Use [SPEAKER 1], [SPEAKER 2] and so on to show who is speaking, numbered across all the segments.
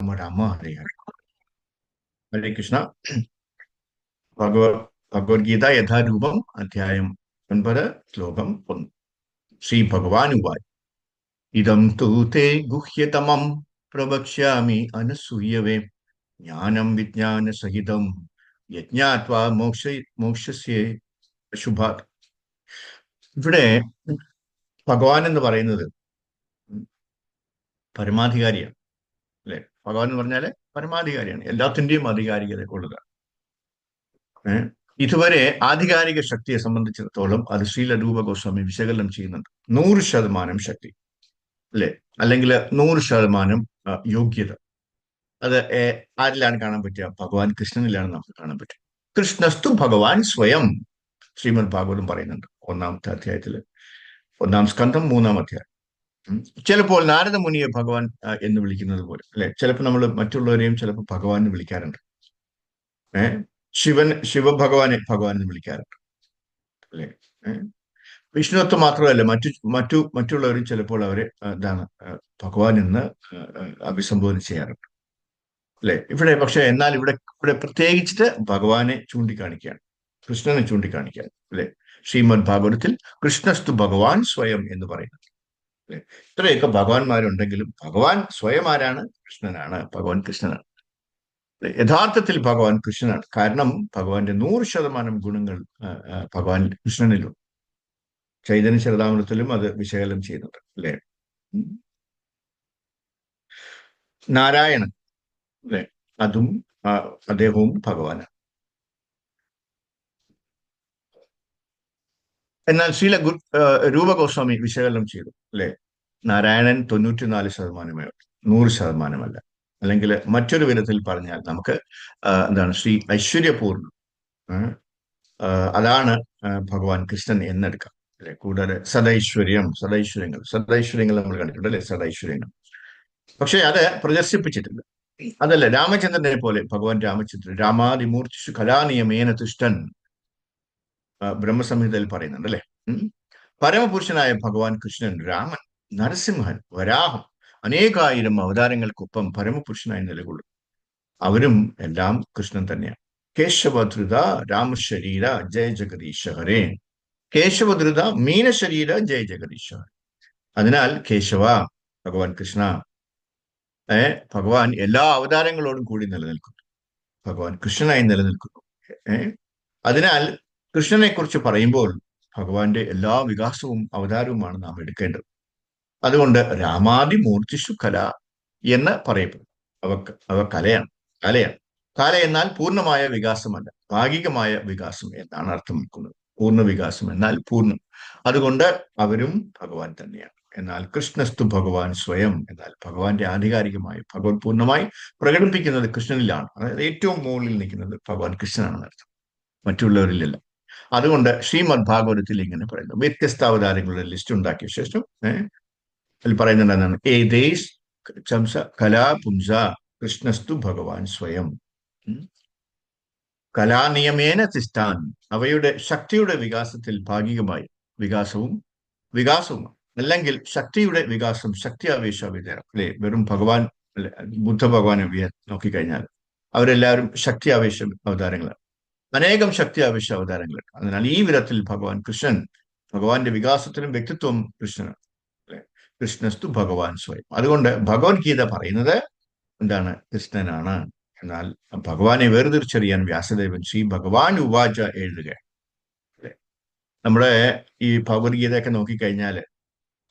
[SPEAKER 1] നമ്മുടെ അമ്മ അറിയാം. ഹരേ കൃഷ്ണ. ഭഗവത് ഭഗവത്ഗീത യഥാരൂപം അധ്യായം 9 ശ്ലോകം 1. ശ്രീ ഭഗവാൻ ഉവാച ഇദം തു തേ ഗുഹ്യതമം പ്രവക്ഷ്യാമി അനസൂയവേ ജ്ഞാനം വിജ്ഞാനസഹിതം യജ്ഞാത്വാ മോക്ഷസ്യേ ശുഭാത്. ഇവിടെ ഭഗവാൻ എന്ന് പറയുന്നത് പരമാധികാരിയാണ്, അല്ലെ? ഭഗവാൻ എന്ന് പറഞ്ഞാല് പരമാധികാരിയാണ്, എല്ലാത്തിന്റെയും അധികാരികത ഉള്ളത്. ഇതുവരെ ആധികാരിക ശക്തിയെ സംബന്ധിച്ചിടത്തോളം അത് ശ്രീല രൂപ ഗോസ്വാമി വിശകലനം ചെയ്യുന്നുണ്ട്. 100% ശക്തി, അല്ലെ? അല്ലെങ്കിൽ 100% യോഗ്യത. അത് ആരിലാണ് കാണാൻ പറ്റുക? ഭഗവാൻ കൃഷ്ണനിലാണ് നമുക്ക് കാണാൻ പറ്റുക. കൃഷ്ണസ്തു ഭഗവാൻ സ്വയം, ശ്രീമദ് ഭാഗവതം പറയുന്നുണ്ട് 1-ാമത്തെ അധ്യായത്തില്, 1-ാം സ്കന്ധം 3-ാം അധ്യായം. ചിലപ്പോൾ നാരദ മുനിയെ ഭഗവാൻ എന്ന് വിളിക്കുന്നത് പോലെ, അല്ലെ? ചിലപ്പോൾ നമ്മൾ മറ്റുള്ളവരെയും ചിലപ്പോൾ ഭഗവാൻ എന്ന് വിളിക്കാറുണ്ട്. ശിവഭഗവാനെ ഭഗവാൻ എന്ന് വിളിക്കാറുണ്ട്, അല്ലെ? വിഷ്ണുത്വം മാത്രമല്ല, മറ്റുള്ളവരും ചിലപ്പോൾ അവരെ എന്താണ് ഭഗവാൻ എന്ന് അഭിസംബോധന ചെയ്യാറുണ്ട്, അല്ലെ? എന്നാൽ ഇവിടെ പ്രത്യേകിച്ചിട്ട് ഭഗവാനെ ചൂണ്ടിക്കാണിക്കുകയാണ്, കൃഷ്ണനെ ചൂണ്ടിക്കാണിക്കുകയാണ്, അല്ലെ? ശ്രീമദ് ഭാഗവതത്തിൽ കൃഷ്ണസ്തു ഭഗവാൻ സ്വയം എന്ന് പറയുന്നത്, അല്ലെ? ഇത്രയൊക്കെ ഭഗവാന്മാരുണ്ടെങ്കിലും ഭഗവാൻ സ്വയം ആരാണ്? കൃഷ്ണനാണ്, ഭഗവാൻ കൃഷ്ണനാണ്. യഥാർത്ഥത്തിൽ ഭഗവാൻ കൃഷ്ണനാണ്. കാരണം ഭഗവാന്റെ 100% ഗുണങ്ങൾ ഭഗവാൻ കൃഷ്ണനിലുണ്ട്. ചൈതന്യ ചരിതാമൃതത്തിലും അത് വിശകലനം ചെയ്യുന്നുണ്ട്, അല്ലെ? നാരായണൻ, അല്ലെ? അതും അദ്ദേഹവും ഭഗവാനാണ്. എന്നാൽ ശ്രീല രൂപ ഗോസ്വാമി വിശകലനം ചെയ്തു, അല്ലെ? നാരായണൻ 94%, 100%, അല്ലെങ്കിൽ മറ്റൊരു വിധത്തിൽ പറഞ്ഞാൽ നമുക്ക് എന്താണ് ശ്രീ ഐശ്വര്യപൂർണ്ണം, അതാണ് ഭഗവാൻ കൃഷ്ണൻ എന്നെടുക്കാം, അല്ലെ? കൂടാതെ സദൈശ്വര്യങ്ങൾ നമ്മൾ കണ്ടിട്ടുണ്ട്, അല്ലെ? സദൈശ്വര്യങ്ങൾ. പക്ഷെ അത് പ്രദർശിപ്പിച്ചിട്ടില്ല. അതല്ല, രാമചന്ദ്രനെ പോലെ ഭഗവാൻ രാമചന്ദ്രൻ രാമാതിമൂർത്തിഷു കലാനിയമേന തുഷ്ടൻ ബ്രഹ്മസംഹിതയിൽ പറയുന്നുണ്ട്, അല്ലെ? പരമപുരുഷനായ ഭഗവാൻ കൃഷ്ണൻ, രാമൻ, നരസിംഹൻ, വരാഹം, അനേകായിരം അവതാരങ്ങൾക്കൊപ്പം പരമപുരുഷനായി നിലകൊള്ളും. അവരും എല്ലാം കൃഷ്ണൻ തന്നെയാണ്. കേശവധൃത രാമശരീര ജയ ജഗദീശ ഹരേ. കേശവധൃത മീനശരീര ജയ ജഗദീശ ഹരേ. അതിനാൽ കേശവ ഭഗവാൻ കൃഷ്ണ, ഭഗവാൻ എല്ലാ അവതാരങ്ങളോടും കൂടി നിലനിൽക്കുന്നു, ഭഗവാൻ കൃഷ്ണനായി നിലനിൽക്കുന്നു. അതിനാൽ കൃഷ്ണനെ കുറിച്ച് പറയുമ്പോൾ ഭഗവാന്റെ എല്ലാ വികാസവും അവതാരവുമാണ് നാം എടുക്കേണ്ടത്. അതുകൊണ്ട് രാമാതിമൂർത്തിഷു കല എന്ന് പറയപ്പെടും. അവ കലയാണ്. കല എന്നാൽ പൂർണ്ണമായ വികാസമല്ല, ഭാഗികമായ വികാസം എന്നാണ് അർത്ഥം വെക്കുന്നത്. പൂർണ്ണ വികാസം എന്നാൽ പൂർണ്ണം. അതുകൊണ്ട് അവരും ഭഗവാൻ തന്നെയാണ്. എന്നാൽ കൃഷ്ണസ്തു ഭഗവാൻ സ്വയം എന്നാൽ ഭഗവാന്റെ ആധികാരികമായി ഭഗവത് പൂർണ്ണമായി പ്രകടിപ്പിക്കുന്നത് കൃഷ്ണനിലാണ്. അതായത് ഏറ്റവും മുകളിൽ നിൽക്കുന്നത് ഭഗവാൻ കൃഷ്ണനാണെന്ന് അർത്ഥം, മറ്റുള്ളവരിലല്ല. അതുകൊണ്ട് ശ്രീമദ് ഭാഗവതത്തിൽ ഇങ്ങനെ പറയുന്നു. വ്യത്യസ്ത അവതാരങ്ങളുടെ ലിസ്റ്റ് ഉണ്ടാക്കിയ ശേഷം അതിൽ പറയുന്നുണ്ട് എന്താണ്? ഏതേസ് ചംസ കലാപുംസ കൃഷ്ണസ്തു ഭഗവാൻ സ്വയം കലാനിയമേന തിഷ്ഠാൻ. അവയുടെ ശക്തിയുടെ വികാസത്തിൽ ഭാഗികമായി വികാസവുമാണ്. അല്ലെങ്കിൽ ശക്തിയുടെ വികാസം, ശക്തി ആവേശ വിതരണം, അല്ലെ? വെറും ഭഗവാൻ, ബുദ്ധ ഭഗവാനെ നോക്കിക്കഴിഞ്ഞാൽ അവരെല്ലാവരും ശക്തി ആവേശ അവതാരങ്ങളാണ്. അനേകം ശക്തി ആവേശ അവതാരങ്ങളുണ്ട്. അതിനാൽ ഈ വിധത്തിൽ ഭഗവാൻ കൃഷ്ണൻ, ഭഗവാന്റെ വികാസത്തിലും വ്യക്തിത്വം കൃഷ്ണനാണ്, അല്ലെ? കൃഷ്ണസ്തു ഭഗവാൻ സ്വയം. അതുകൊണ്ട് ഭഗവത്ഗീത പറയുന്നത് എന്താണ്? കൃഷ്ണനാണ്. എന്നാൽ ഭഗവാനെ വേർതിരിച്ചറിയാൻ വ്യാസദേവൻ ശ്രീ ഭഗവാൻ ഉവാച എഴുതുകയാണ്, അല്ലെ? നമ്മുടെ ഈ ഭഗവത്ഗീതയൊക്കെ നോക്കിക്കഴിഞ്ഞാൽ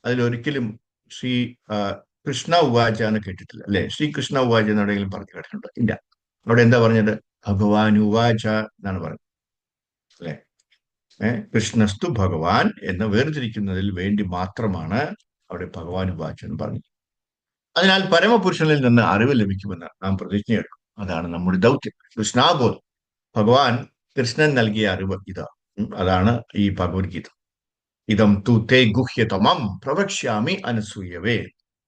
[SPEAKER 1] അതിലൊരിക്കലും ശ്രീ കൃഷ്ണ ഉവാച എന്ന് കേട്ടിട്ടില്ല, അല്ലെ? ശ്രീകൃഷ്ണ ഉവാച എന്നെവിടെയെങ്കിലും പറഞ്ഞു കേട്ടിട്ടുണ്ടോ? ഇല്ല. അവിടെ എന്താ പറഞ്ഞത്? ഭഗവാൻ ഉവാച എന്നാണ് പറഞ്ഞത്, അല്ലെ? കൃഷ്ണസ്തു ഭഗവാൻ എന്ന് വേർതിരിക്കുന്നതിൽ വേണ്ടി മാത്രമാണ് അവിടെ ഭഗവാൻ ഉവാച എന്ന് പറഞ്ഞത്. അതിനാൽ പരമപുരുഷനിൽ നിന്ന് അറിവ് ലഭിക്കുമെന്ന് നാം പ്രതിജ്ഞയെടുക്കും. അതാണ് നമ്മുടെ ദൗത്യം, കൃഷ്ണാബോധം. ഭഗവാൻ കൃഷ്ണൻ നൽകിയ അറിവ് ഇതാ. അതാണ് ഈ ഭഗവത്ഗീത. ഇതം തു തേ ഗുഹ്യതമം പ്രവക്ഷ്യാമി അനസൂയവേ,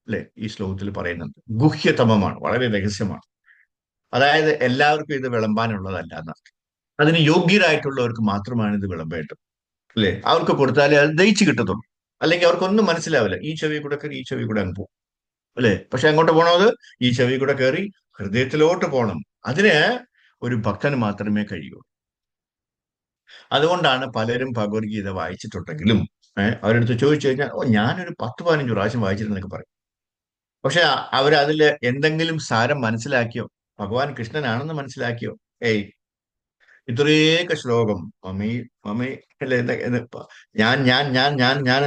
[SPEAKER 1] അല്ലെ? ഈ ശ്ലോകത്തിൽ പറയുന്നുണ്ട്. ഗുഹ്യതമമാണ്, വളരെ രഹസ്യമാണ്. അതായത് എല്ലാവർക്കും ഇത് വിളമ്പാനുള്ളതല്ല എന്നർത്ഥം. അതിന് യോഗ്യരായിട്ടുള്ളവർക്ക് മാത്രമാണ് ഇത് വിളമ്പേണ്ടത്, അല്ലെ? അവർക്ക് കൊടുത്താലേ അത് ദഹിച്ചു കിട്ടത്തുള്ളൂ. അല്ലെങ്കിൽ അവർക്കൊന്നും മനസ്സിലാവില്ല. ഈ ചെവി കൂടെ ഈ ചെവി കൂടെ അങ്ങ് പോകും. അല്ലെ? പക്ഷെ എങ്ങോട്ട് പോകണം? അത് ഈ ചെവി കൂടെ കയറി ഹൃദയത്തിലോട്ട് പോകണം. അതിന് ഒരു ഭക്തന് മാത്രമേ കഴിയൂ. അതുകൊണ്ടാണ് പലരും ഭഗവത്ഗീത വായിച്ചിട്ടുണ്ടെങ്കിലും അവരടുത്ത് ചോദിച്ചു കഴിഞ്ഞാൽ, ഓ, ഞാനൊരു 10-15 പ്രാവശ്യം വായിച്ചിരുന്നൊക്കെ പറയും. പക്ഷെ അവരതിൽ എന്തെങ്കിലും സാരം മനസ്സിലാക്കിയോ? ഭഗവാൻ കൃഷ്ണനാണെന്ന് മനസ്സിലാക്കിയോ? ഏയ്, ഇത്രയൊക്കെ ശ്ലോകം മമ്മി മമ്മി അല്ലെ ഞാൻ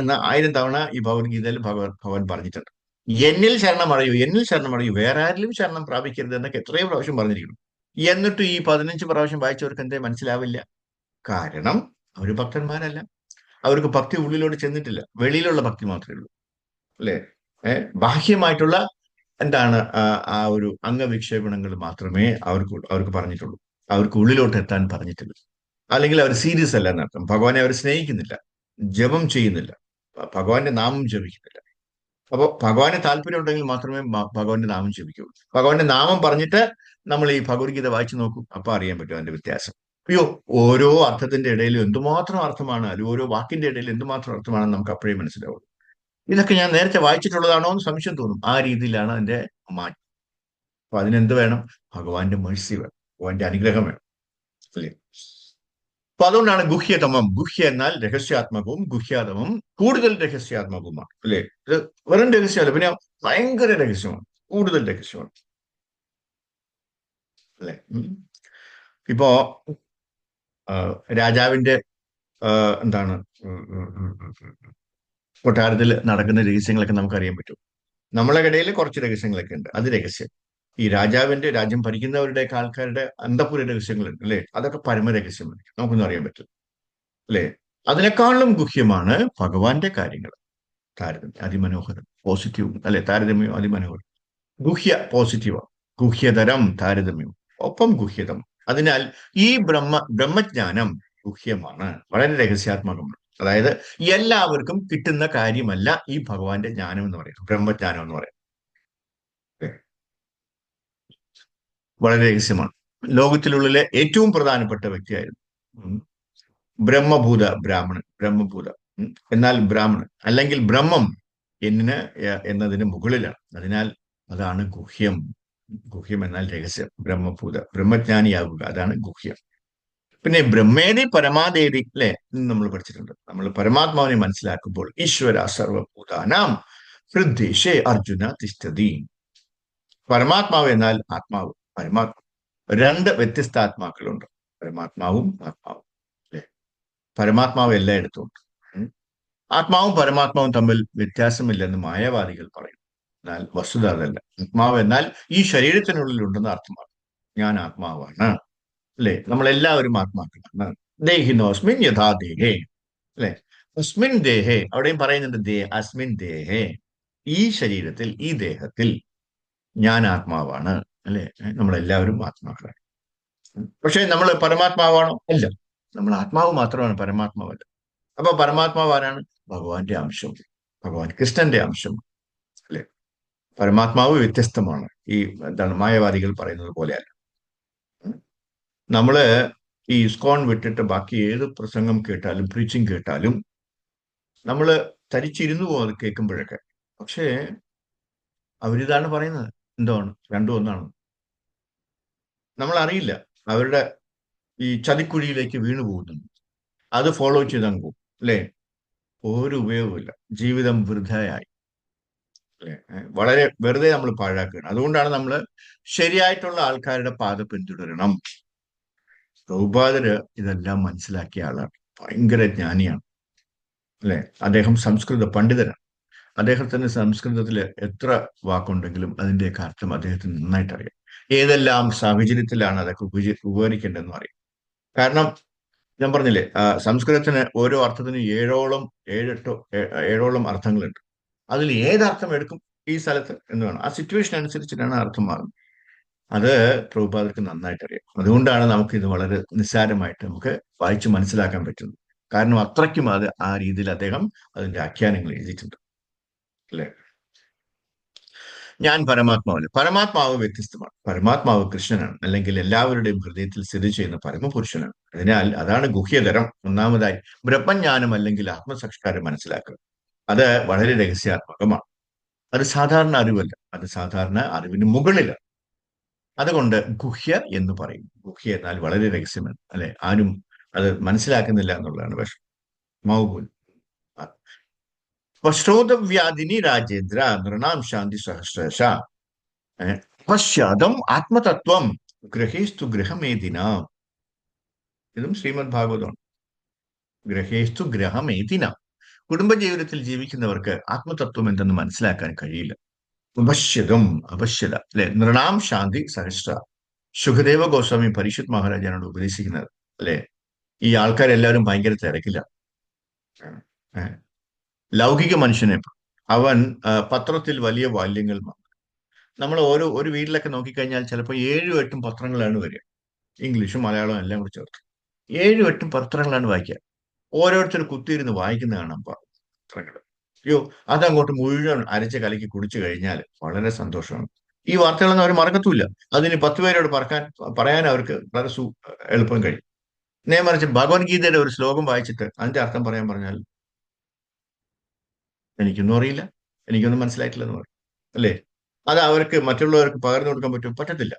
[SPEAKER 1] എന്ന 1000 തവണ ഈ ഭഗവത്ഗീതയിൽ ഭഗവാൻ പറഞ്ഞിട്ടുണ്ട്. എന്നിൽ ശരണമടയൂ, എന്നിൽ ശരണമടയൂ, വേറെ ആരിലും ശരണം പ്രാപിക്കരുത് എന്നൊക്കെ എത്രയോ പ്രാവശ്യം പറഞ്ഞിരിക്കുന്നു. എന്നിട്ടും ഈ 15 പ്രാവശ്യം വായിച്ചവർക്ക് എന്തേ മനസ്സിലാവില്ല? കാരണം അവർ ഭക്തന്മാരല്ല. അവർക്ക് ഭക്തി ഉള്ളിലോട്ട് ചെന്നിട്ടില്ല. വെളിയിലുള്ള ഭക്തി മാത്രമേ ഉള്ളൂ. അല്ലെ? ബാഹ്യമായിട്ടുള്ള എന്താണ് ആ ഒരു അംഗവിക്ഷേപണങ്ങൾ മാത്രമേ അവർക്ക് പറഞ്ഞിട്ടുള്ളൂ. അവർക്ക് ഉള്ളിലോട്ട് എത്താൻ പറഞ്ഞിട്ടില്ല. അല്ലെങ്കിൽ അവർ സീരിയസ് അല്ല എന്നർത്ഥം. ഭഗവാനെ അവർ സ്നേഹിക്കുന്നില്ല, ജപം ചെയ്യുന്നില്ല, ഭഗവാന്റെ നാമം ജപിക്കുന്നില്ല. അപ്പോൾ ഭഗവാന് താല്പര്യം ഉണ്ടെങ്കിൽ മാത്രമേ ഭഗവാന്റെ നാമം ജപിക്കുള്ളൂ. ഭഗവാന്റെ നാമം പറഞ്ഞിട്ട് നമ്മൾ ഈ ഭഗവത്ഗീത വായിച്ചു നോക്കും, അപ്പൊ അറിയാൻ പറ്റും അതിന്റെ വ്യത്യാസം. അയ്യോ, ഓരോ അർത്ഥത്തിന്റെ ഇടയിലും എന്തുമാത്രം അർത്ഥമാണ്, അല്ലെങ്കിൽ ഓരോ വാക്കിന്റെ ഇടയിൽ എന്തുമാത്രം അർത്ഥമാണെന്ന് നമുക്ക് അപ്പോഴേ മനസ്സിലാവുള്ളൂ. ഇതൊക്കെ ഞാൻ നേരത്തെ വായിച്ചിട്ടുള്ളതാണോ എന്ന് സംശയം തോന്നും. ആ രീതിയിലാണ് അതിന്റെ മാറ്റം. അപ്പൊ അതിനെന്ത് വേണം? ഭഗവാന്റെ മേഴ്സി വേണം, ഭഗവാന്റെ അനുഗ്രഹം വേണം. അല്ലേ? അപ്പൊ അതുകൊണ്ടാണ് ഗുഹ്യതമം. ഗുഹ്യ എന്നാൽ രഹസ്യാത്മകവും, ഗുഹ്യാതമം കൂടുതൽ രഹസ്യാത്മകവുമാണ്. അല്ലേ? ഇത് വെറും രഹസ്യമല്ല, പിന്നെ ഭയങ്കര രഹസ്യമാണ്, കൂടുതൽ രഹസ്യമാണ്. അല്ലെ? ഇപ്പോ രാജാവിന്റെ എന്താണ് കൊട്ടാരത്തിൽ നടക്കുന്ന രഹസ്യങ്ങളൊക്കെ നമുക്ക് അറിയാൻ പറ്റും. നമ്മളെ ഇടയിൽ കുറച്ച് രഹസ്യങ്ങളൊക്കെ ഉണ്ട്, അത് രഹസ്യം. ഈ രാജാവിന്റെ രാജ്യം ഭരിക്കുന്നവരുടെ ആൾക്കാരുടെ അന്തഃപുര രഹസ്യങ്ങളുണ്ട്, അല്ലെ? അതൊക്കെ പരമരഹസ്യമാണ്, നമുക്കൊന്നും അറിയാൻ പറ്റില്ല. അല്ലെ? അതിനേക്കാളും ഗുഹ്യമാണ് ഭഗവാന്റെ കാര്യങ്ങൾ. താരതമ്യം അതിമനോഹരം, പോസിറ്റീവും, അല്ലെ? താരതമ്യം അതിമനോഹരം. ഗുഹ്യ പോസിറ്റീവാണ്, ഗുഹ്യതരം താരതമ്യം, ഒപ്പം ഗുഹ്യതം. അതിനാൽ ഈ ബ്രഹ്മജ്ഞാനം ഗുഹ്യമാണ്, വളരെ രഹസ്യാത്മകമാണ്. അതായത് എല്ലാവർക്കും കിട്ടുന്ന കാര്യമല്ല ഈ ഭഗവാന്റെ ജ്ഞാനം എന്ന് പറയുന്നത്, ബ്രഹ്മജ്ഞാനം എന്ന് പറയുന്നത്. വളരെ രഹസ്യമാണ്. ലോകത്തിലുള്ളിലെ ഏറ്റവും പ്രധാനപ്പെട്ട വ്യക്തിയായിരുന്നു. ഉം. ബ്രഹ്മഭൂത ബ്രാഹ്മണൻ, ബ്രഹ്മഭൂത. എന്നാൽ ബ്രാഹ്മണൻ അല്ലെങ്കിൽ ബ്രഹ്മം എന്നതിന് മുകളിലാണ്. അതിനാൽ അതാണ് ഗുഹ്യം. ഗുഹ്യം എന്നാൽ രഹസ്യം. ബ്രഹ്മഭൂത, ബ്രഹ്മജ്ഞാനിയാകുക, അതാണ് ഗുഹ്യം. പിന്നെ ബ്രഹ്മേതി പരമാദേതി, അല്ലെ? നമ്മൾ പഠിച്ചിട്ടുണ്ട്. നമ്മൾ പരമാത്മാവിനെ മനസ്സിലാക്കുമ്പോൾ ഈശ്വര സർവഭൂതാനാം ഹൃദ്ദേശേ അർജുന തിഷ്ഠതി. പരമാത്മാവ് എന്നാൽ ആത്മാവ്, പരമാത്മാവ്. രണ്ട് വ്യത്യസ്ത ആത്മാക്കളുണ്ട്, പരമാത്മാവും ആത്മാവും. അല്ലെ? പരമാത്മാവ് എല്ലായിടത്തും ഉണ്ട്. ആത്മാവും പരമാത്മാവും തമ്മിൽ വ്യത്യാസമില്ലെന്ന് മായാവാദികൾ പറയും. എന്നാൽ വസ്തുത അതല്ല. ആത്മാവ് എന്നാൽ ഈ ശരീരത്തിനുള്ളിൽ ഉണ്ടെന്ന് അർത്ഥമാണ്. ഞാൻ ആത്മാവാണ്. അല്ലെ? നമ്മളെല്ലാവരും ആത്മാക്കളാണ്. ദേഹിനോസ്മിൻ യഥാ ദേഹേ. അല്ലെ? അസ്മിൻ ദേഹേ, അവിടെയും പറയുന്നുണ്ട് അസ്മിൻ ദേഹേ, ഈ ശരീരത്തിൽ, ഈ ദേഹത്തിൽ ഞാൻ ആത്മാവാണ്. അല്ലെ? നമ്മളെല്ലാവരും ആത്മാക്കളാണ്. പക്ഷെ നമ്മൾ പരമാത്മാവാണോ? അല്ല. നമ്മൾ ആത്മാവ് മാത്രമാണ്, പരമാത്മാവല്ല. അപ്പൊ പരമാത്മാവ് ആരാണ്? ഭഗവാന്റെ അംശം, ഭഗവാൻ കൃഷ്ണന്റെ അംശം. അല്ലെ? പരമാത്മാവ് വ്യത്യസ്തമാണ്, ഈ എന്താണ് മായവാദികൾ പറയുന്നത് പോലെയല്ല. നമ്മള് ഈ ഇസ്കോൺ വിട്ടിട്ട് ബാക്കി ഏത് പ്രസംഗം കേട്ടാലും, പ്രീച്ചിങ് കേട്ടാലും നമ്മള് തരിച്ചിരുന്നു പോകും അത് കേൾക്കുമ്പോഴൊക്കെ. പക്ഷേ അവരിതാണ് പറയുന്നത്, എന്താണ് രണ്ടും ഒന്നാണ്. നമ്മൾ അറിയില്ല അവരുടെ ഈ ചതിക്കുഴിയിലേക്ക് വീണു പോകുന്നു. അത് ഫോളോ ചെയ്തങ്ങ് പോകും. അല്ലെ? ഒരു ഉപയോഗമില്ല, ജീവിതം വൃഥയായി. അല്ലെ? വളരെ വെറുതെ നമ്മൾ പാഴാക്കുകയാണ്. അതുകൊണ്ടാണ് നമ്മൾ ശരിയായിട്ടുള്ള ആൾക്കാരുടെ പാത പിന്തുടരണം. പ്രഭുപാദര് ഇതെല്ലാം മനസ്സിലാക്കിയ ആളാണ്, ഭയങ്കര ജ്ഞാനിയാണ്. അല്ലെ? അദ്ദേഹം സംസ്കൃത പണ്ഡിതനാണ്. അദ്ദേഹത്തിന് സംസ്കൃതത്തിൽ എത്ര വാക്കുണ്ടെങ്കിലും അതിന്റെയൊക്കെ അർത്ഥം അദ്ദേഹത്തിന് നന്നായിട്ട് അറിയാം. ഏതെല്ലാം സാഹചര്യത്തിലാണ് അതൊക്കെ ഉപകരിക്കേണ്ടതെന്ന് അറിയാം. കാരണം ഞാൻ പറഞ്ഞില്ലേ, സംസ്കൃതത്തിന് ഓരോ അർത്ഥത്തിനും ഏഴോളം അർത്ഥങ്ങളുണ്ട്. അതിൽ ഏതർത്ഥം എടുക്കും ഈ സ്ഥലത്ത് എന്ന് വേണം. ആ സിറ്റുവേഷൻ അനുസരിച്ചിട്ടാണ് അർത്ഥം മാറുന്നത്. അത് പ്രഭുപാദർക്ക് നന്നായിട്ട് അറിയാം. അതുകൊണ്ടാണ് നമുക്ക് ഇത് വളരെ നിസ്സാരമായിട്ട് നമുക്ക് വായിച്ച് മനസ്സിലാക്കാൻ പറ്റുന്നത്. കാരണം അത്രയ്ക്കും അത് ആ രീതിയിൽ അദ്ദേഹം അതിന്റെ ആഖ്യാനങ്ങൾ എഴുതിയിട്ടുണ്ട്. അല്ലെ? ഞാൻ പരമാത്മാവല്ല. പരമാത്മാവ് വ്യത്യസ്തമാണ്. പരമാത്മാവ് കൃഷ്ണനാണ്, അല്ലെങ്കിൽ എല്ലാവരുടെയും ഹൃദയത്തിൽ സ്ഥിതി ചെയ്യുന്ന പരമപുരുഷനാണ്. അതിനാൽ അതാണ് ഗുഹ്യതരം. ഒന്നാമതായി ബ്രഹ്മജ്ഞാനം അല്ലെങ്കിൽ ആത്മസാക്ഷാത്കാരം മനസ്സിലാക്കുക. അത് വളരെ രഹസ്യാത്മകമാണ്. അത് സാധാരണ അറിവല്ല, അത് സാധാരണ അറിവിന് മുകളിലാണ്. അതുകൊണ്ട് ഗുഹ്യ എന്ന് പറയും. ഗുഹ്യ എന്നാൽ വളരെ രഹസ്യമാണ്, അല്ലെ? ആരും അത് മനസ്സിലാക്കുന്നില്ല എന്നുള്ളതാണ് വിഷമം. മൗബുൽ. ശ്രോതവ്യാധിനി രാജേന്ദ്ര നൃണാം ശാന്തി സഹസ്രശ. പശ്ചാത്തം ആത്മതത്വം ഗ്രഹേസ്തു ഗൃഹമേദിന. ഇതും ശ്രീമദ് ഭാഗവതമാണ്. ഗ്രഹേസ്തു ഗ്രഹമേദിന. കുടുംബജീവിതത്തിൽ ജീവിക്കുന്നവർക്ക് ആത്മതത്വം എന്തെന്ന് മനസ്സിലാക്കാൻ കഴിയില്ല. ഉപശ്യതം, അപശ്യത, അല്ലെ? നൃണാം ശാന്തി സഹസ്ര. സുഖദേവ ഗോസ്വാമി പരീക്ഷിത് മഹാരാജാനോട് ഉപദേശിക്കുന്നത്, അല്ലെ? ഈ ആൾക്കാരെല്ലാവരും ഭയങ്കര തിരക്കില്ല. ഏഹ് ലൗകിക മനുഷ്യനെ അവൻ പത്രത്തിൽ വലിയ വാല്യങ്ങൾ, നമ്മൾ ഒരു വീട്ടിലൊക്കെ നോക്കിക്കഴിഞ്ഞാൽ ചിലപ്പോൾ 7-8 പത്രങ്ങളാണ് വരിക. ഇംഗ്ലീഷും മലയാളവും എല്ലാം കൂടി ചേർത്ത് 7-8 പത്രങ്ങളാണ് വായിക്കുക. ഓരോരുത്തർ കുത്തിയിരുന്ന് വായിക്കുന്ന കാണാം പത്രങ്ങൾ. അയ്യോ, അതങ്ങോട്ട് മുഴുവൻ അരച്ച് കലക്കി കുടിച്ചു കഴിഞ്ഞാൽ വളരെ സന്തോഷമാണ്. ഈ വാർത്തകളൊന്നും അവർ മറക്കത്തുമില്ല. അതിന് 10 പേരോട് പറയാൻ അവർക്ക് വളരെ എളുപ്പം കഴിയും. മറിച്ച് ഭഗവത്ഗീതയുടെ ഒരു ശ്ലോകം വായിച്ചിട്ട് അതിന്റെ അർത്ഥം പറയാൻ പറഞ്ഞാൽ എനിക്കൊന്നും അറിയില്ല, എനിക്കൊന്നും മനസ്സിലായിട്ടില്ല എന്ന് പറയും, അല്ലേ? അത് അവർക്ക് മറ്റുള്ളവർക്ക് പകർന്നു കൊടുക്കാൻ പറ്റത്തില്ല.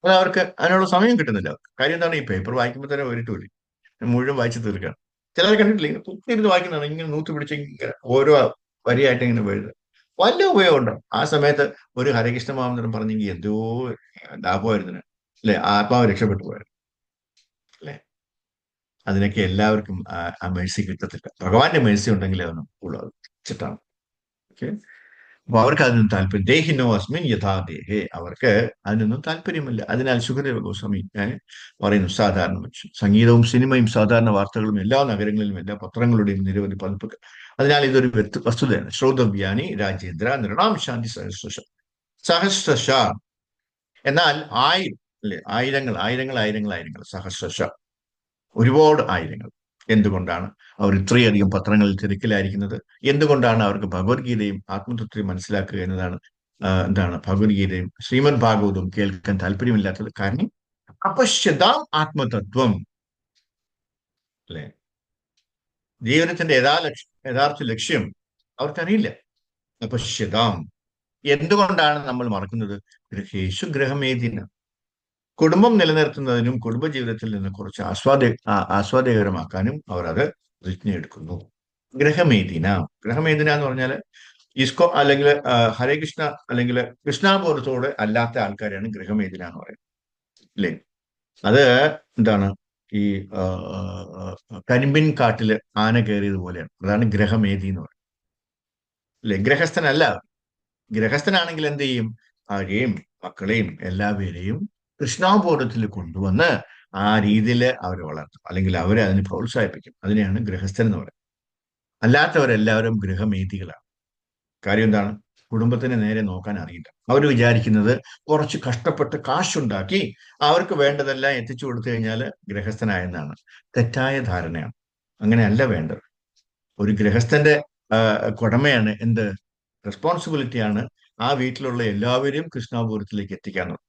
[SPEAKER 1] അത് അവർക്ക് അതിനുള്ള സമയം കിട്ടുന്നില്ല. കാര്യം എന്താണ്? ഈ പേപ്പർ വായിക്കുമ്പോൾ തന്നെ ഒരിട്ടില്ല, മുഴുവൻ വായിച്ച് തീർക്കുകയാണ്. ചിലർ കണ്ടിട്ടില്ല, ഇങ്ങനെ കുത്തിയിരുന്ന് വായിക്കുന്നതാണ്, ഇങ്ങനെ നൂത്ത് പിടിച്ച് ഇങ്ങനെ ഓരോ വരിയായിട്ട് ഇങ്ങനെ എഴുതുക. വല്ല ഉപയോഗമുണ്ടോ? ആ സമയത്ത് ഒരു ഹരകൃഷ്ണ മാമന്ത്രം പറഞ്ഞെങ്കിൽ എന്തോ ലാഭമായിരുന്നു, അല്ലെ? ആത്മാവ് രക്ഷപ്പെട്ടു പോയത്, അല്ലെ? അതിനൊക്കെ എല്ലാവർക്കും ആ മേഴ്സി കിട്ടത്തില്ല. ഭഗവാന്റെ മേഴ്സി ഉണ്ടെങ്കിൽ അവന് ഉള്ളത് ചിട്ടാണ്. ഓക്കെ. അപ്പൊ അവർക്ക് അതിനൊന്നും താല്പര്യം, ദേഹിനോ അസ്മിൻ യഥാ ദേഹേ, അവർക്ക് അതിനൊന്നും താല്പര്യമില്ല. അതിനാൽ സുഖദേവ ഗോസ്വാമി പറയുന്നു, സാധാരണ മനുഷ്യൻ സംഗീതവും സിനിമയും സാധാരണ വാർത്തകളും എല്ലാ നഗരങ്ങളിലും എല്ലാ പത്രങ്ങളുടെയും നിരവധി പതിപ്പുകൾ. അതിനാൽ ഇതൊരു വസ്തുതയാണ്. ശ്രോതവ്യാനി രാജേന്ദ്ര നൃണാം ശാന്തി സഹസ്രശ. സഹസ്രശ എന്നാൽ ആയിരം, അല്ലെ? ആയിരങ്ങൾ ആയിരങ്ങൾ ആയിരങ്ങൾ ആയിരങ്ങൾ, സഹസ്രശ ഒരുപാട് ആയിരങ്ങൾ. എന്തുകൊണ്ടാണ് അവർ ഇത്രയധികം പത്രങ്ങളിൽ തിരക്കിലായിരിക്കുന്നത്? എന്തുകൊണ്ടാണ് അവർക്ക് ഭഗവത്ഗീതയും ആത്മതത്വവും മനസ്സിലാക്കുക എന്നതാണ്, എന്താണ് ഭഗവത്ഗീതയും ശ്രീമദ് ഭാഗവതവും കേൾക്കാൻ താല്പര്യമില്ലാത്തത്? കാരണം അപശ്യതാം ആത്മതത്വം, അല്ലെ? ജീവിതത്തിന്റെ യഥാർത്ഥ ലക്ഷ്യം അവർക്കറിയില്ല. അപശ്യതാം. എന്തുകൊണ്ടാണ് നമ്മൾ മറക്കുന്നത്? ഗൃഹേഷു ഗൃഹമേദിന. കുടുംബം നിലനിർത്തുന്നതിനും കുടുംബജീവിതത്തിൽ നിന്ന് കുറച്ച് ആസ്വാദ്യകരമാക്കാനും അവർ അത് പ്രതിജ്ഞ എടുക്കുന്നു. ഗ്രഹമേദിന. ഗ്രഹമേദിന എന്ന് പറഞ്ഞാൽ ഇസ്കോ അല്ലെങ്കിൽ ഹരേ കൃഷ്ണ അല്ലെങ്കിൽ കൃഷ്ണാബോധത്തോട് അല്ലാത്ത ആൾക്കാരാണ് ഗ്രഹമേദിന എന്ന് പറയുന്നത്, അല്ലേ? അത് എന്താണ്? ഈ കരിമ്പിൻ കാട്ടില് ആന കയറിയത് പോലെയാണ്. അതാണ് ഗ്രഹമേദി എന്ന് പറയുന്നത്, അല്ലെ? ഗ്രഹസ്ഥനല്ല. ഗ്രഹസ്ഥനാണെങ്കിൽ എന്ത് ചെയ്യും? ഭാര്യയും മക്കളെയും എല്ലാവരെയും കൃഷ്ണാബോധത്തിൽ കൊണ്ടുവന്ന് ആ രീതിയിൽ അവരെ വളർത്തും, അല്ലെങ്കിൽ അവരെ അതിന് പ്രോത്സാഹിപ്പിക്കും. അതിനെയാണ് ഗൃഹസ്ഥൻ എന്ന് പറയുന്നത്. അല്ലാത്തവരെല്ലാവരും ഗൃഹമേധികളാണ്. കാര്യം എന്താണ്? കുടുംബത്തിന് നേരെ നോക്കാൻ അറിയില്ല. അവർ വിചാരിക്കുന്നത് കുറച്ച് കഷ്ടപ്പെട്ട് കാശുണ്ടാക്കി അവർക്ക് വേണ്ടതെല്ലാം എത്തിച്ചു കൊടുത്തു കഴിഞ്ഞാൽ ഗൃഹസ്ഥനായെന്നാണ്. തെറ്റായ ധാരണയാണ്. അങ്ങനെയല്ല വേണ്ടത്. ഒരു ഗൃഹസ്ഥന്റെ കടമയാണ് എന്ത്? റെസ്പോൺസിബിലിറ്റിയാണ് ആ വീട്ടിലുള്ള എല്ലാവരെയും കൃഷ്ണാപുരത്തിലേക്ക് എത്തിക്കാന്നുള്ളത്.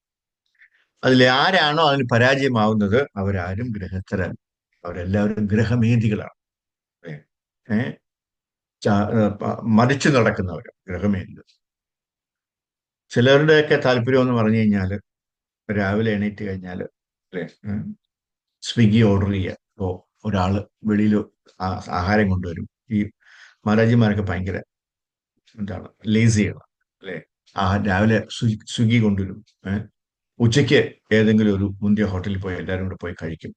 [SPEAKER 1] അതിൽ ആരാണോ അതിന് പരാജയമാവുന്നത് അവരാരും ഗൃഹസ്ഥരല്ല, അവരെല്ലാവരും ഗൃഹമേധികളാണ്. ഏഹ് മരിച്ചു നടക്കുന്നവർ ഗൃഹമേധികൾ. ചിലരുടെയൊക്കെ താല്പര്യം എന്ന് പറഞ്ഞു കഴിഞ്ഞാൽ രാവിലെ എണീറ്റ് കഴിഞ്ഞാൽ, അല്ലെ, സ്വിഗ്ഗി ഓർഡർ ചെയ്യുക. ഇപ്പോൾ ഒരാള് വെളിയിൽ ആഹാരം കൊണ്ടുവരും. ഈ മഹാരാജിമാരൊക്കെ ഭയങ്കര എന്താണ്, ലേസിയാണ്, അല്ലെ? രാവിലെ സ്വിഗ്ഗി കൊണ്ടുവരും. ഉച്ചയ്ക്ക് ഏതെങ്കിലും ഒരു മുന്തിയ ഹോട്ടലിൽ പോയി എല്ലാവരും കൂടെ പോയി കഴിക്കും.